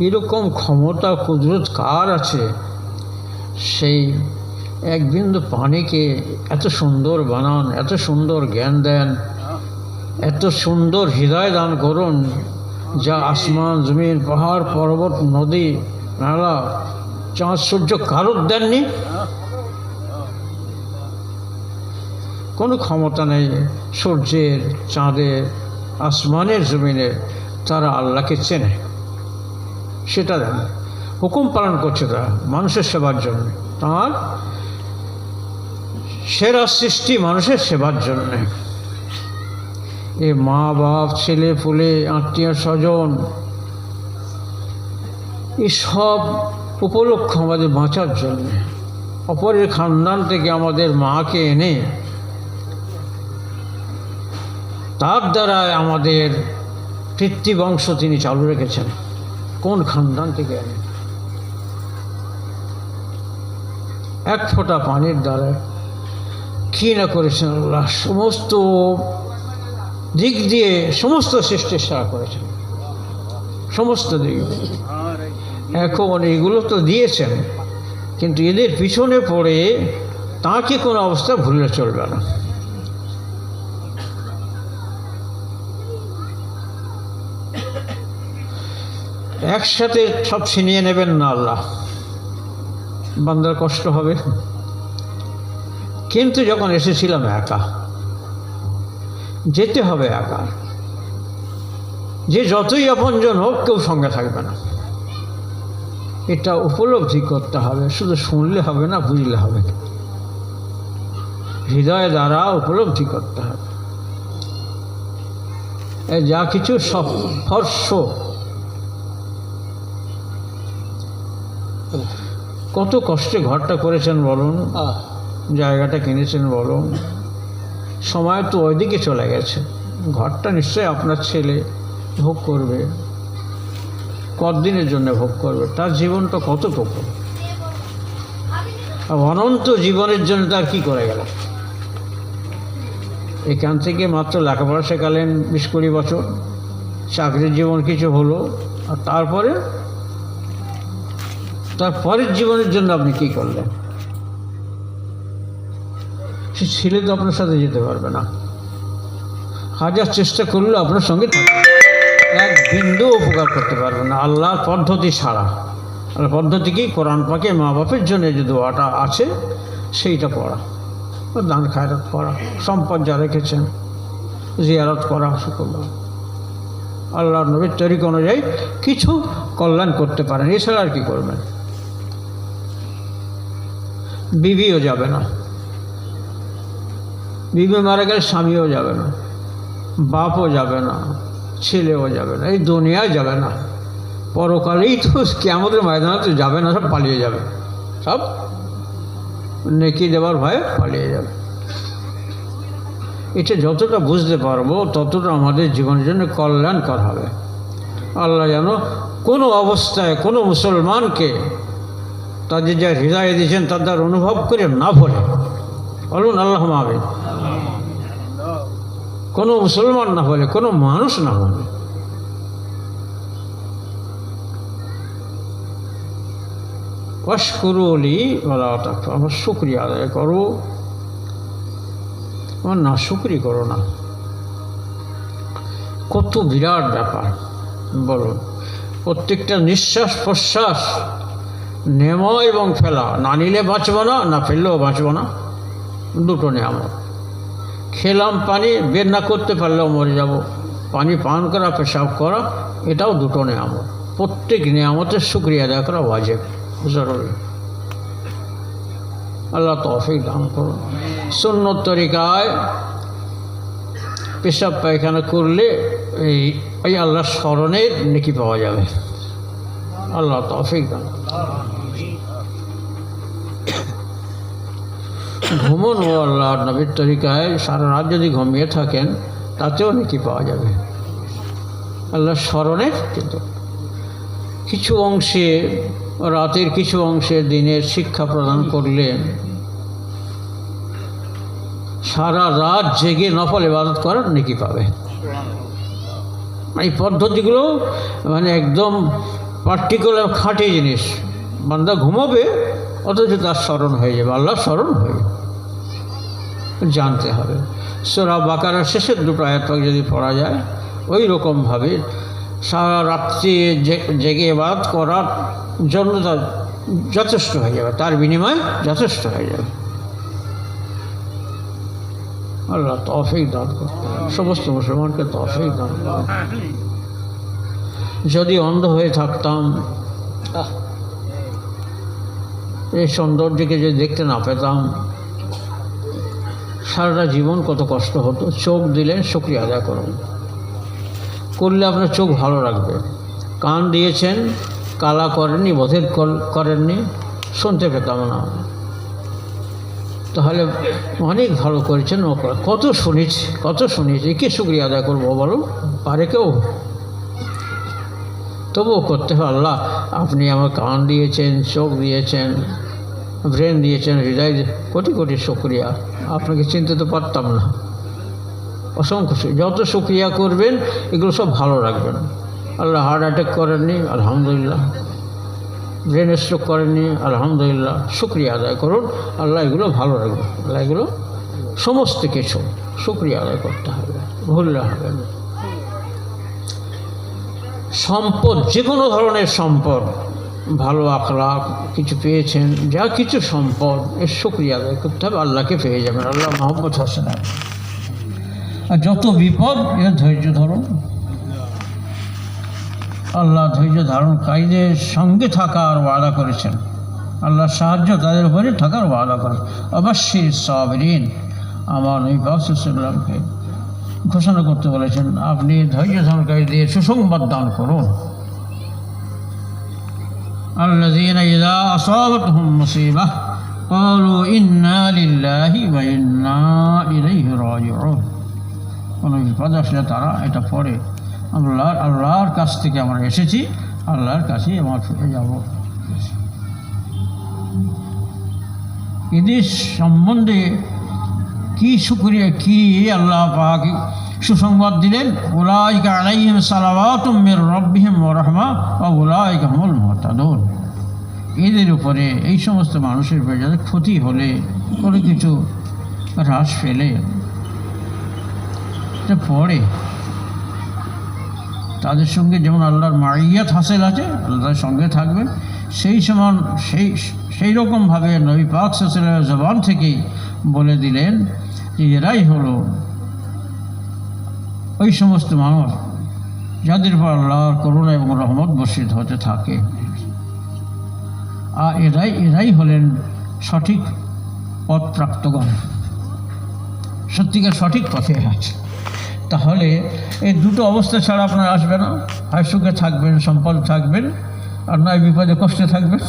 এরকম ক্ষমতা কুদরত কার আছে, সেই এক বিন্দু পানিকে এত সুন্দর বানান, এত সুন্দর জ্ঞান দেন, এত সুন্দর হৃদয় দান করুন, যা আসমান জমিন পাহাড় পর্বত নদী নালা চাঁদ সূর্য কারোর দেননি। কোনো ক্ষমতা নেই সূর্যের, চাঁদের, আসমানের, জমিনের। তারা আল্লাহকে চেনে, সেটা দেন, হুকুম পালন করছে তারা মানুষের সেবার জন্য। তার সেরা সৃষ্টি মানুষের সেবার জন্যে। এ মা বাপ, ছেলে পুলে, আত্মীয় স্বজন, এসব উপলক্ষ আমাদের বাঁচার জন্যে। অপরের খানদান থেকে আমাদের মাকে এনে তার দ্বারায় আমাদের পিতৃবংশ তিনি চালু রেখেছেন। কোন খানদান থেকে এনে এক ফোঁটা পানির দ্বারা কী না করেছেন আল্লাহ, সমস্ত দিক দিয়ে সমস্ত সৃষ্টি সারা করেছেন, সমস্ত দিক দিয়ে। এখন এগুলো তো দিয়েছেন, কিন্তু এদের পিছনে পড়ে তাকে কোনো অবস্থা ভুললে চলবে না। একসাথে সব ছিনিয়ে নেবেন না আল্লাহ, বান্দার কষ্ট হবে। কিন্তু যখন এসেছিলাম একা, যেতে হবে একা, যে যতই আপনজন হোক কেউ সঙ্গে থাকবে না, এটা উপলব্ধি করতে হবে। শুধু শুনলে হবে না, বুঝলে হবে, হৃদয় দ্বারা উপলব্ধি করতে হবে। এই যা কিছু সব স্পর্শ, কত কষ্টে ঘরটা করেছেন বলুন, জায়গাটা কিনেছেন বলুন, সময় তো ওইদিকে চলে গেছে। ঘরটা নিশ্চয়ই আপনার ছেলে ভোগ করবে, কতদিনের জন্য ভোগ করবে, তার জীবনটা কতটুকু, অনন্ত জীবনের জন্য তার কি করে গেল। এখান থেকে মাত্র লেখাপড়া শেখালেন 20-20 বছর, চাকরির জীবন কিছু হলো, আর তার পরের জীবনের জন্য আপনি কি করলেন? সে ছেলে তো আপনার সাথে যেতে পারবে না, হাজার চেষ্টা করলেও আপনার সঙ্গে এক বিন্দু উপকার করতে পারবে না আল্লাহর পদ্ধতি ছাড়া। আর পদ্ধতি কি? কোরআন পাকে মা বাপের জন্য যে দোয়াটা আছে সেইটা পড়া, দান খায়রাত করা, সম্পদ যা রেখেছেন জিয়ারত করা, শুকর আল্লাহর নবীর তরিকা অনুযায়ী কিছু কল্যাণ করতে পারেন, এছাড়া আর কি করবেন? বিবিও যাবে না, বিবি মারা গেলে স্বামীও যাবে না, বাপও যাবে না, ছেলেও যাবে না, এই দুনিয়ায় যাবে না, পরকালেই তো কিয়ামতের ময়দানে তো যাবে না, সব পালিয়ে যাবে, সব নেকি দেওয়ার ভয়ে পালিয়ে যাবে। এটা যতটা বুঝতে পারবো ততটা আমাদের জীবনের জন্য কল্যাণকর হবে। আল্লাহ যেন কোনো অবস্থায় কোনো মুসলমানকে তাদের যা হৃদয় দিয়েছেন তাদের অনুভব করে না ভরে, বলুন আল্লাহ আমিন। কোনো মুসলমান না হলে, কোনো মানুষ না হলে, ওয়াশকুরুলি ওয়ালা তাকফুরুন, আমার শুকরিয়া আদায় করো, আমার না শুকরি করো না। কত বিরাট ব্যাপার বলুন। প্রত্যেকটা নিঃশ্বাস প্রশ্বাস, নেওয়া এবং ফেলা, না নিলে বাঁচব না, না ফেললেও বাঁচব না, দুটো নিয়ামত। খেলাম পানি, বের না করতে পারলেও মরে যাব, পানি পান করা, পেশাব করা, এটাও দুটো নিয়ামত। প্রত্যেক নিয়ামতের শুকরিয়া আদায় করা ওয়াজিব, জরুরি। আল্লাহ তৌফিক দান করুন। সুন্নত তরিকায় পেশাব পায়খানা করলে এই আল্লাহর স্মরণের নেকি পাওয়া যাবে। আল্লাহ তৌফিক দান। ঘুমন ও আল্লাহর নবীর তরিকায় সারা রাত যদি ঘুমিয়ে থাকেন তাতেও নেকি পাওয়া যাবে আল্লাহর স্মরণের। কিন্তু কিছু অংশে, রাতের কিছু অংশে দিনের শিক্ষা প্রদান করলে সারা রাত জেগে নফল ইবাদত করার নেকি পাবে। এই পদ্ধতিগুলো মানে একদম পার্টিকুলার খাঁটি জিনিস। বান্দা ঘুমাবে অথচ তার স্মরণ হয়ে যাবে, আল্লাহর স্মরণ হয়ে যাবে, জানতে হবে। সূরা বাকারার শেষের দুটো আয়াত যদি পড়া যায়, ওই রকমভাবে সারা রাত্রি জেগে ইবাদত করার জন্য তার যথেষ্ট হয়ে যাবে, তার বিনিময়ে যথেষ্ট হয়ে যাবে। আল্লাহ তৌফিক দান করুন, সমস্ত মুসলমানকে তৌফিক দান করুন। যদি অন্ধ হয়ে থাকতাম, এই সৌন্দর্যকে যদি দেখতে না পেতাম, সারাটা জীবন কত কষ্ট হতো। চোখ দিলেন, শুকরিয়া আদায় করুন, করলে আপনার চোখ ভালো রাখবে। কান দিয়েছেন, কালা করেননি, বধির করেননি, শুনতে পেতাম না, তাহলে অনেক ভালো করেছেন। কত শুনেছি, কে শুকরিয়া আদায় করবো বলো? পারে কেউ? তবুও করতে হবে। আল্লাহ আপনি আমার কান দিয়েছেন, চোখ দিয়েছেন, ব্রেন দিয়েছেন, হৃদয় কোটি কোটি শুকরিয়া। আপনাকে চিনতে তো পারতাম না। অসংখ্য যত শুকরিয়া করবেন এগুলো সব ভালো রাখবেন। আল্লাহ হার্ট অ্যাটাক করেননি, আলহামদুলিল্লাহ। ব্রেন স্ট্রোক করেননি, আলহামদুলিল্লাহ। শুকরিয়া আদায় করুন, আল্লাহ এগুলো ভালো রাখবেন। আল্লাহ এগুলো সমস্ত কিছু শুকরিয়া আদায় করতে হবে, ভুললে হবে না। সম্পদ, যে কোনো ধরনের সম্পদ, ভালো আখলাক কিছু পেয়েছেন, যা কিছু সম্পদ, এর শুকরিয়া আদায় করতে হবে, আল্লাহকে পেয়ে যাবেন। আল্লাহ মোহাম্মদ হাসান। আর যত বিপদ, এর ধৈর্য ধরুন। আল্লাহ ধৈর্য ধারণকারীদের সঙ্গে থাকার ওয়াদা করেছেন। আল্লাহর সাহায্য তাদের উপরে থাকার ওয়াদা করেন। অবশ্যই সাবিরিন, আমার নবী পাক সাল্লাল্লাহু আলাইহি ওয়াসাল্লামকে ঘোষণা করতে বলেছেন, আপনি ধৈর্য ধারণকারীদের সুসংবাদ দান করুন। আল্লাযীনা ইযা আসাবাতহুম মুসিবাহ ক্বালু ইন্না লিল্লাহি ওয়া ইন্না ইলাইহি রাজিউন। কোনো বিপদ আসলে তারা এটা পড়ে, আল্লাহর কাছ থেকে আমরা এসেছি, আল্লাহর কাছেই আমরা ফিরে যাব। এদের সম্বন্ধে কি শুকরিয়া, কি আল্লাহ পাক সুসংবাদ দিলেন। উলাইকা আলাইহিম সালাওয়াতুম মির রাব্বিহিম ওয়া রাহমা ওয়া উলাইকা হুমুল মুহতাদুন। এদের উপরে, এই সমস্ত মানুষের উপরে যাদের ক্ষতি হলে, কোনো কিছু হ্রাস পেলে এটা পড়ে, তাদের সঙ্গে যেমন আল্লাহর মাইয়াত হাসিল আছে, আল্লাহর সঙ্গে থাকবেন, সেই রকমভাবে নবী পাক সাল্লাল্লাহু আলাইহি ওয়াসাল্লামের জবান থেকেই বলে দিলেন যে এরাই হলো ওই সমস্ত মানুষ যাদের উপর আল্লাহর করুণা এবং রহমত বর্ষিত হতে থাকে। আর এরাই হলেন সঠিক পথপ্রাপ্তগণ, সত্যিকার সঠিক পথে আছে। তাহলে এই দুটো অবস্থা ছাড়া আপনার আসবে না। হয় সুখে থাকবেন, সম্পদ থাকবেন, আর নয় বিপদে কষ্টে থাকবেন।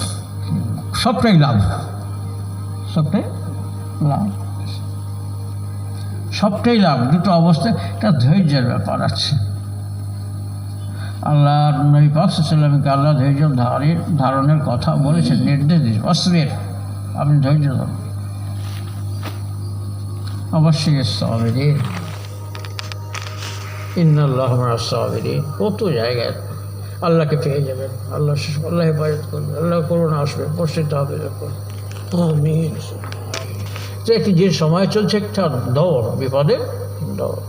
সবটাই লাভ, সবটাই লাভ, সবটাই লাভ। দুটো অবস্থায় একটা ধৈর্যের ব্যাপার আছে। আল্লাহর নবী পাক সাল্লাল্লাহু আলাইহি ওয়াসাল্লামকে আল্লাহ ধৈর্য ধারণের কথা বলেছেন, নির্দেশ দিয়েছেন, অসবির, আপনি ধৈর্য ধরুন। অবশ্যই সাবিরিন, ইন্নাল্লাহা মা'আস সাবিরিন। কত জায়গায় আল্লাহকে পেয়ে যাবেন, আল্লাহ হেফাজত করবে, আল্লাহ করুণা আসবে, বর্ষিত হবে যখন। আমিন। যে সময় চলছে একটা দৌড়, বিপদে দৌড়।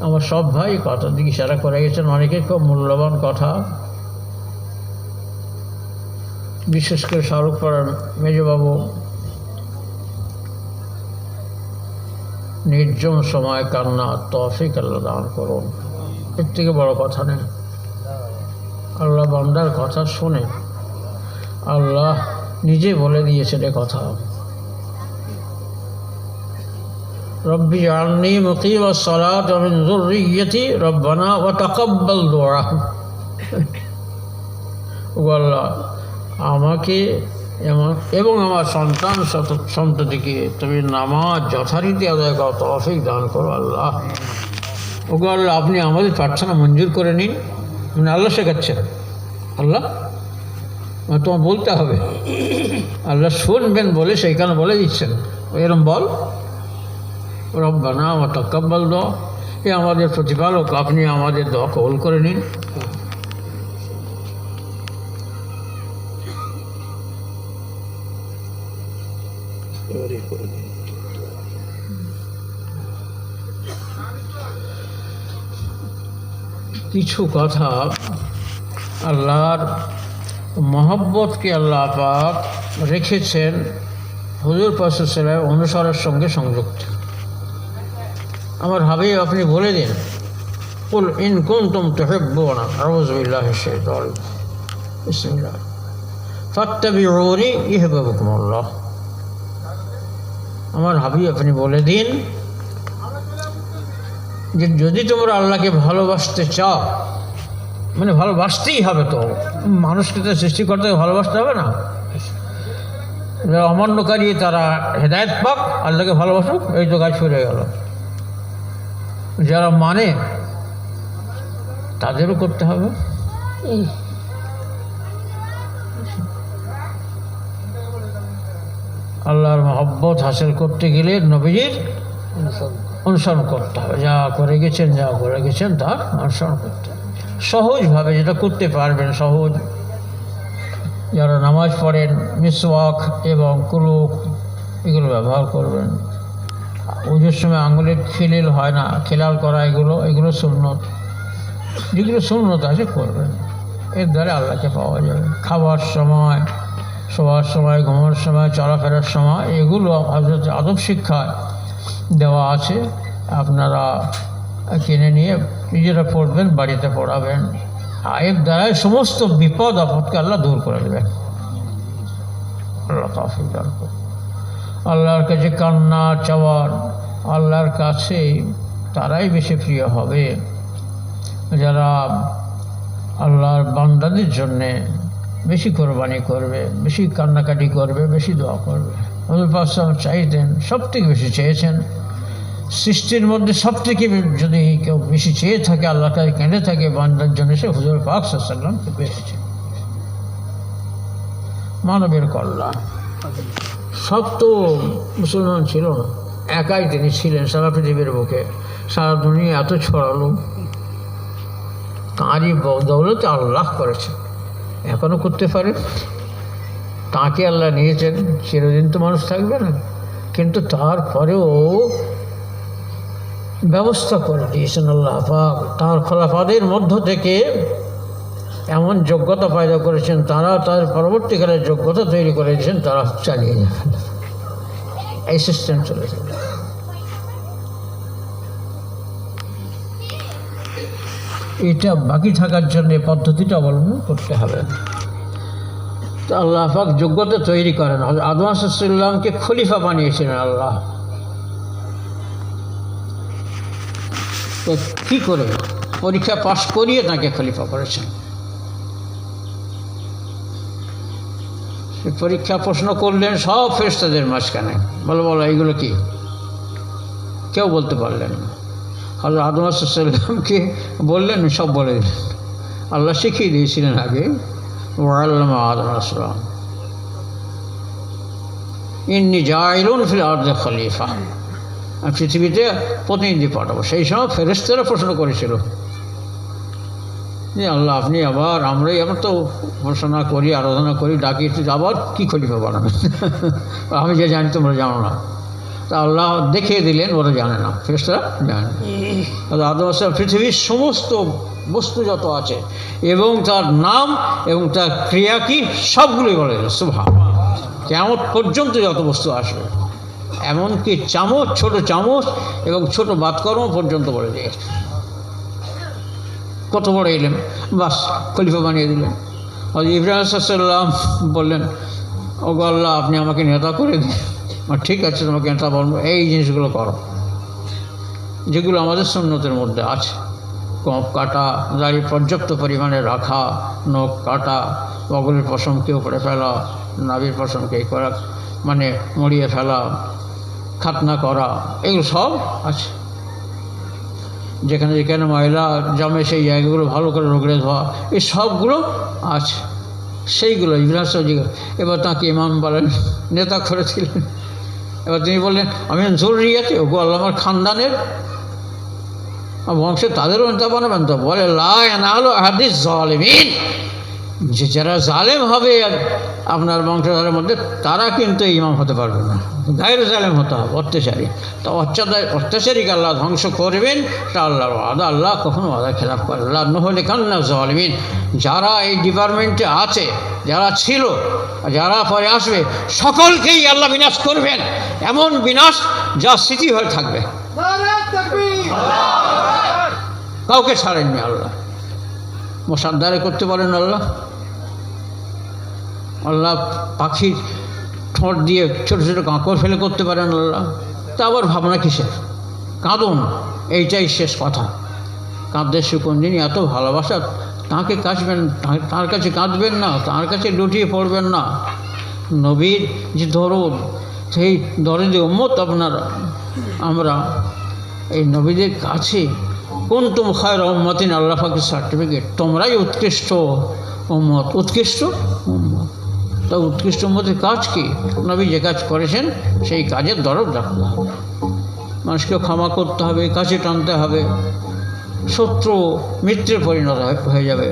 আমার সব ভাই কথার দিকে ইশারা করে গেছেন, অনেকে খুব মূল্যবান কথা, বিশেষ করে শাহরুখ পাড়ার মেজবাবু। নির্জন সময় কান্না তৌফিক আল্লাহ দান করুন, এর থেকে বড় কথা নেই। আল্লাহ বান্দার কথা শুনে, আল্লাহ নিজে বলে দিয়েছেন এ কথা, রব্বি জাআলনি মুকিমাস সালাত ওয়া মিন যুররিয়্যতি রব্বানা ওয়া তাকাব্বাল দুআ। ও আল্লাহ, আমাকে এবং আমার সন্ততিকে তুমি নামাজ যথারীতি আদায় করো, তৌফিক দান করো আল্লাহ। ও আল্লাহ, আপনি আমাদের প্রার্থনা মঞ্জুর করে নিন। মানে আল্লাহ শেখাচ্ছেন, আল্লাহ তোমার বলতে হবে, আল্লাহ শুনবেন বলে সেইখানে বলে দিচ্ছেন, এরম বল, রব্বানা ওয়া তাকাব্বাল দুআ। এ আমাদের প্রতিপালক, আপনি আমাদের দোয়া কবুল করে নিন। কিছু কথা আল্লাহর মহব্বতকে আল্লাহ পাক রেখেছেন হুজুর পাক সাল্লাল্লাহু আলাইহি ওয়াসাল্লামের অনুসরণের সঙ্গে সংযুক্ত। আমার হাবিব, আপনি বলে দিন, কুল ইন কুনতুম তুহিব্বুনা, আউযু বিল্লাহি মিনাশ শাইতানির রাজিম, বিসমিল্লাহ, ফাত্তাবিউনি ইহবিবকুমুল্লাহ। আমার হাবিব, আপনি বলে দিন যে যদি তোমরা আল্লাহকে ভালোবাসতে চাও, মানে ভালোবাসতেই হবে, তো মানুষকে তো সৃষ্টিকর্তাকে ভালোবাসতে হবে না। যারা অমান্যকারী তারা হেদায়েত পাক, আল্লাহকে ভালোবাসুক, এই তো কাজ ফিরে গেল। যারা মানে তাদেরও করতে হবে। আল্লাহর মহব্বত হাসিল করতে গেলে নবীজির অনুসরণ করতে হবে, যা করে গেছেন তার অনুসরণ করতে হবে সহজভাবে, যেটা করতে পারবেন সহজ। যারা নামাজ পড়েন মিসওয়াক এবং কুলুক এগুলো ব্যবহার করবেন। ওজোর সময় আঙুলে খিলিল হয় না, খেলাল করা এগুলো সুন্নত, যেগুলো সুন্নত আছে করবেন, এর দ্বারা আল্লাহকে পাওয়া যাবে। খাবার সময়, শোয়ার সময়, ঘুমানোর সময়, চলাফেরার সময় এগুলো হযরত আদব শিক্ষা দেওয়া আছে, আপনারা কিনে নিয়ে নিজেরা পড়বেন, বাড়িতে পড়াবেন। এর দ্বারাই সমস্ত বিপদ আপদকে আল্লাহ দূর করে দেবেন। আল্লাহ তৌফিক দান করুন। আল্লাহর কাছে কান্না চাওয়ার, আল্লাহর কাছে তারাই বেশি প্রিয় হবে যারা আল্লাহর বান্দাদের জন্যে বেশি কোরবানি করবে, বেশি কান্নাকাটি করবে, বেশি দোয়া করবে। হযরত পাক সাল্লাল্লাহু আলাইহি ওয়াসাল্লাম চাইতেন, সবথেকে বেশি চেয়েছেন সৃষ্টির মধ্যে, সবথেকে যদি কেউ বেশি চেয়ে থাকে আল্লাহর কাছে কেঁদে থাকে বান্দার জন্য, সে হুজুর পাক সাল্লাল্লাহু আলাইহি ওয়াসাল্লামকে বেশি চেয়ে। মানবের কল্যাণ। সব তো মুসলমান ছিল না, একাই তিনি ছিলেন সারা পৃথিবীর বুকে, সারা দুনিয়া এত ছড়ালো, তাঁরই দৌলতে আল্লাহ করেছেন, এখনও করতে পারে। তাঁকে আল্লাহ নিয়েছেন, চিরদিন তো মানুষ থাকবে না, কিন্তু তারপরেও ব্যবস্থা করে দিয়েছেন আল্লাহ পাক। তাঁর খোলাফাদের মধ্য থেকে এমন যোগ্যতা পয়দা করেছেন, তারা তার পরবর্তীকালে যোগ্যতা তৈরি করে দিয়েছেন, তারা চালিয়ে যাবেন, এই সিস্টেম চলেছে। এটা বাকি থাকার জন্য পদ্ধতিটা অবলম্বন করতে হবে। তো আল্লাহ পাক যোগ্যতা তৈরি করেন। আদম আলাইহিস সালামকে খলিফা বানিয়েছিলেন আল্লাহ। তো কী করে পরীক্ষা পাশ করিয়ে তাকে খলিফা করেছেন। পরীক্ষা প্রশ্ন করলেন সব ফেরেশতাদের মাঝখানে, বলো এইগুলো কি, কেউ বলতে পারলেন না। হযরত আদম আলাইহিস সালামকে বললেন, সব বলে দিলেন। আল্লাহ শিখিয়ে দিয়েছিলেন আগে, ওয়াল্লামা আদম আলাইহিস সালাম ইন্নী জাইলুন ফিল আরদি খলিফা, আমি পৃথিবীতে প্রতিনিধি পাঠাবো। সেই সময় ফেরেশতারা প্রশ্ন করেছিল যে আল্লাহ আপনি আবার আমরা তো উপাসনা করি, আরাধনা করি, ডাকি, আবার কী খলিফা বানাবেন? আমি যে জানি তোমরা জানো না। তা আল্লাহ দেখিয়ে দিলেন, ওরা জানে না, ফেরেশতারা জানে না। আদম আলাইহিস সালাম পৃথিবীর সমস্ত বস্তু যত আছে এবং তার নাম এবং তার ক্রিয়া কি সবগুলোই বলে দিল। সুবহানাল্লাহ। কিয়ামত পর্যন্ত যত বস্তু আসবে, এমনকি চামচ, ছোট চামচ এবং ছোট বাতকর্ম পর্যন্ত বলে দিয়েছে। কত বড় এলেম, বাস খলিফা বানিয়ে দিলেন। আর ইব্রাহিম আলাইহিস সালাম বললেন, ওগো আল্লাহ আপনি আমাকে নেতা করে দিন। ঠিক আছে, তোমাকে নেতা বলবো, এই জিনিসগুলো করো যেগুলো আমাদের সুন্নতের মধ্যে আছে। কোপ কাটা, দাড়ি পর্যাপ্ত পরিমাণে রাখা, নখ কাটা, বগলের পশমকে উপরে ফেলা, নাভির পশমকে করা মানে মরিয়ে ফেলা, খাতনা করা, এগুলো সব আছে। যেখানে যেখানে ময়লা জমে সেই জায়গাগুলো ভালো করে রগড়ে ধোয়া, এই সবগুলো আছে। সেইগুলো ইব্রাহিম, এবার তাকে ইমাম বলেন, নেতা করেছিলেন। এবার তিনি বললেন, আমি জরুরিয়াতে ওগো আল্লাহ আমার খানদানের বংশে তাদেরও নেতা বানাবেন। তো বলে লা ইয়ানালু আহাদিস জালিমিন, যে যারা জালেম হবে আপনার বংশধরের মধ্যে তারা কিন্তু ইমাম হতে পারবে না, গায়ের জালেম হতে হবে, অত্যাচারী। তো অত্যাচারীকে আল্লাহ ধ্বংস করবেন, তা আল্লাহর ওয়াদা, আল্লাহ কখনো ওয়াদা খেলাফ করে আল্লাহ নহলে কান্না জালিমিন। যারা এই ডিপার্টমেন্টে আছে, যারা ছিল, যারা পরে আসবে, সকলকেই আল্লাহ বিনাশ করবেন, এমন বিনাশ যা স্মৃতি হয়ে থাকবে, কাউকে ছাড়েননি আল্লাহ। মোসাদ্দারে করতে পারেন আল্লাহ। আল্লাহ পাখির ঠোঁট দিয়ে ছোটো ছোটো কাঁকড় ফেলে করতে পারেন আল্লাহ। তা আবার ভাবনা কিসের? কাঁদুন, এইটাই শেষ কথা। কাঁদতে শুকুন, যিনি এত ভালোবাসা, তাঁকে কাঁদবেন, তাঁর কাছে কাঁদবেন না, তাঁর কাছে লুটিয়ে পড়বেন না। নবীর যে দরদ, সেই দরদে উম্মত আপনারা, আমরা এই নবীদের কাছে কুনতুম খায়রা উম্মাতিন, আল্লাহ পাকের সার্টিফিকেট, তোমরাই উৎকৃষ্ট উম্মত, উৎকৃষ্ট উম্মত। তা উৎকৃষ্ট উম্মতের কাজ কি? নবী যে কাজ করেছেন সেই কাজের দরদ রাখতে হবে, মানুষকে ক্ষমা করতে হবে, কাছে টানতে হবে, শত্রু মিত্রে পরিণত হয়ে যাবে।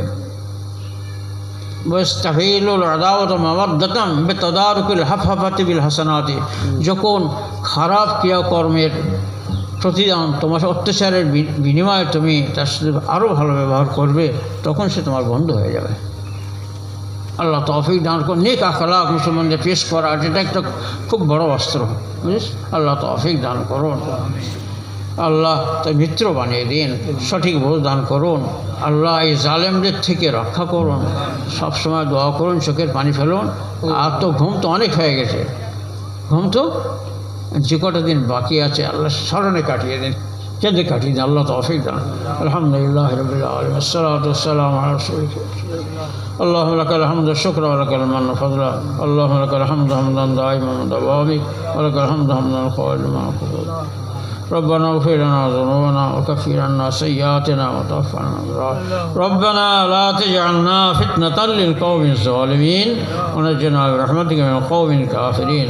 যখন খারাপ ক্রিয়াকর্মের প্রতিদান তোমার অত্যাচারের বিনিময়ে তুমি তার সাথে আরও ভালো ব্যবহার করবে, তখন সে তোমার বন্ধু হয়ে যাবে। আল্লাহ তৌফিক দান করুন। নেক আখলাক মুসলমানদের পেশ করা, এটা একটা খুব বড় অস্ত্র, বুঝিস? আল্লাহ তৌফিক দান করুন। আল্লাহ তাই মিত্র বানিয়ে দিন, সঠিক বোঝ দান করুন। আল্লাহ এই জালেমদের থেকে রক্ষা করুন। সবসময় দোয়া করুন, চোখের পানি ফেলুন। আর তো ঘুম তো অনেক হয়ে গেছে, ঘুম তো যে কটা দিন বাকি আছে আল্লাহ স্মরণে কাটিয়ে দিন, কেঁদে কাটিয়ে দিন। আল্লাহ তৌফিক দান। আলহামদুলিল্লাহ রাব্বিল আলামিন, আসসালাতু ওয়াসসালামু আলা রাসূলিল্লাহ। اللهم لك الحمد الشكر ولك المن فضلا، اللهم لك الحمد حمدا دائما دوامي، ولك الحمد حمدا قائما قبول. ربنا اغفر لنا ذنوبنا وكفر عنا سيئاتنا وتوفنا مع الأبرار. ربنا لا تجعلنا فتنة للقوم الظالمين ونجنا برحمتك من القوم الكافرين.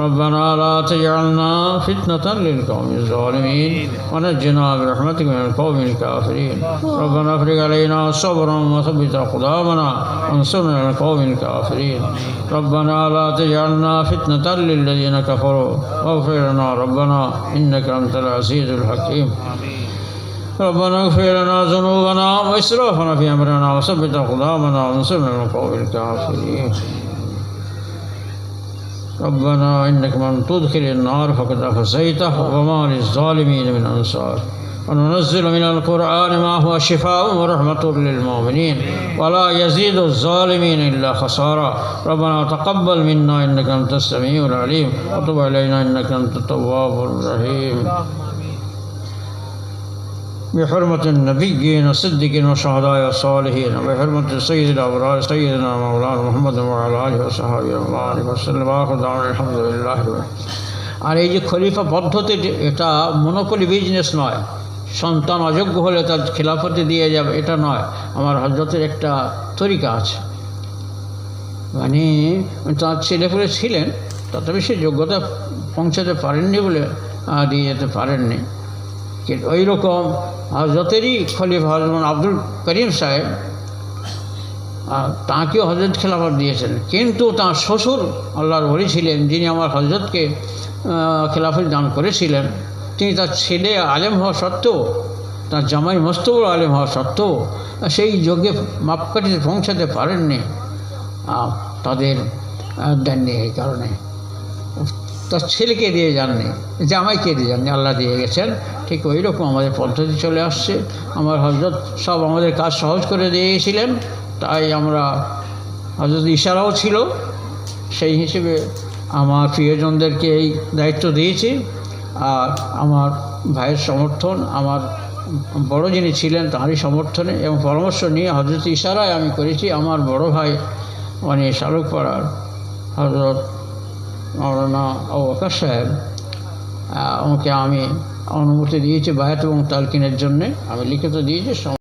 ربنا لا تجعلنا فتنة للقوم الظالمين ونجنا برحمتك من القوم الكافرين. ربنا افرغ علينا صبرا وثبت أقدامنا وانصرنا على القوم الكافرين. ربنا لا تجعلنا فتنة للذين كفروا واغفر لنا ربنا إنك أنت العزيز الحكيم. ربنا اغفر لنا ذنوبنا وإسرافنا في أمرنا وثبت أقدامنا وانصرنا على القوم الكافرين. ربنا إنك من تدخل النار فقد أخزيته وما للظالمين من أنصار. وننزل من القرآن ما هو شفاء ورحمة للمؤمنين ولا يزيد الظالمين إلا خسارا. ربنا تقبل منا إنك أنت السميع العليم وتب علينا إنك أنت التواب الرحيم. بحرمة النبيين والصديقين والشهداء والصالحين وبحرمة سيد الأبرار سيدنا مولانا محمد وعلى آله وصحبه وسلم وآخر دعوانا الحمد لله. আর এই যে খলিফা পদ্ধতি, এটা মনোপলি বিজনেস নয়, সন্তান অযোগ্য হলে তার খিলাফতে দিয়ে যাবে এটা নয়। আমার হযরতের একটা তরিকা আছে, মানে তার ছেলেপুলে ছিলেন, তথাপি সে যোগ্যতা পৌঁছাতে পারেননি বলে দিয়ে যেতে পারেননি। কিন্তু ওই রকম হযরতেরই খলিফা হযরত আব্দুল করিম সাহেব, তাঁকেও হযরত খেলাফত দিয়েছেন, কিন্তু তাঁর শ্বশুর আল্লাহর ওলি ছিলেন, যিনি আমার হযরতকে খেলাফত দান করেছিলেন, তিনি তার ছেলে আলেম হওয়া সত্ত্বেও, তার জামাই মস্ত বড় আলেম হওয়া সত্ত্বেও সেই যোগ্যে মাপকাঠিতে পৌঁছাতে পারেননি, তাদের দেননি। এই কারণে তার ছেলেকে দিয়ে যাননি, জামাইকে দিয়ে যাননি, আল্লাহ দিয়ে গেছেন। ঠিক ওই রকম আমাদের পদ্ধতি চলে আসছে। আমার হযরত সব আমাদের কাজ সহজ করে দিয়েছিলেন, তাই আমরা হযরত ইশারাও ছিল, সেই হিসেবে আমার প্রিয়জনদেরকে এই দায়িত্ব দিয়েছি। আর আমার ভাইয়ের সমর্থন, আমার বড় যিনি ছিলেন তাঁরই সমর্থনে এবং পরামর্শ নিয়ে হযরত ইশারায় আমি করেছি। আমার বড় ভাই মানে শালুকপাড়ার হযরত মাওলানা আবু বকর সাহেব, ওকে আমি অনুমতি দিয়েছি বায়াত এবং তালকিনের জন্যে, আমি লিখিত দিয়েছি।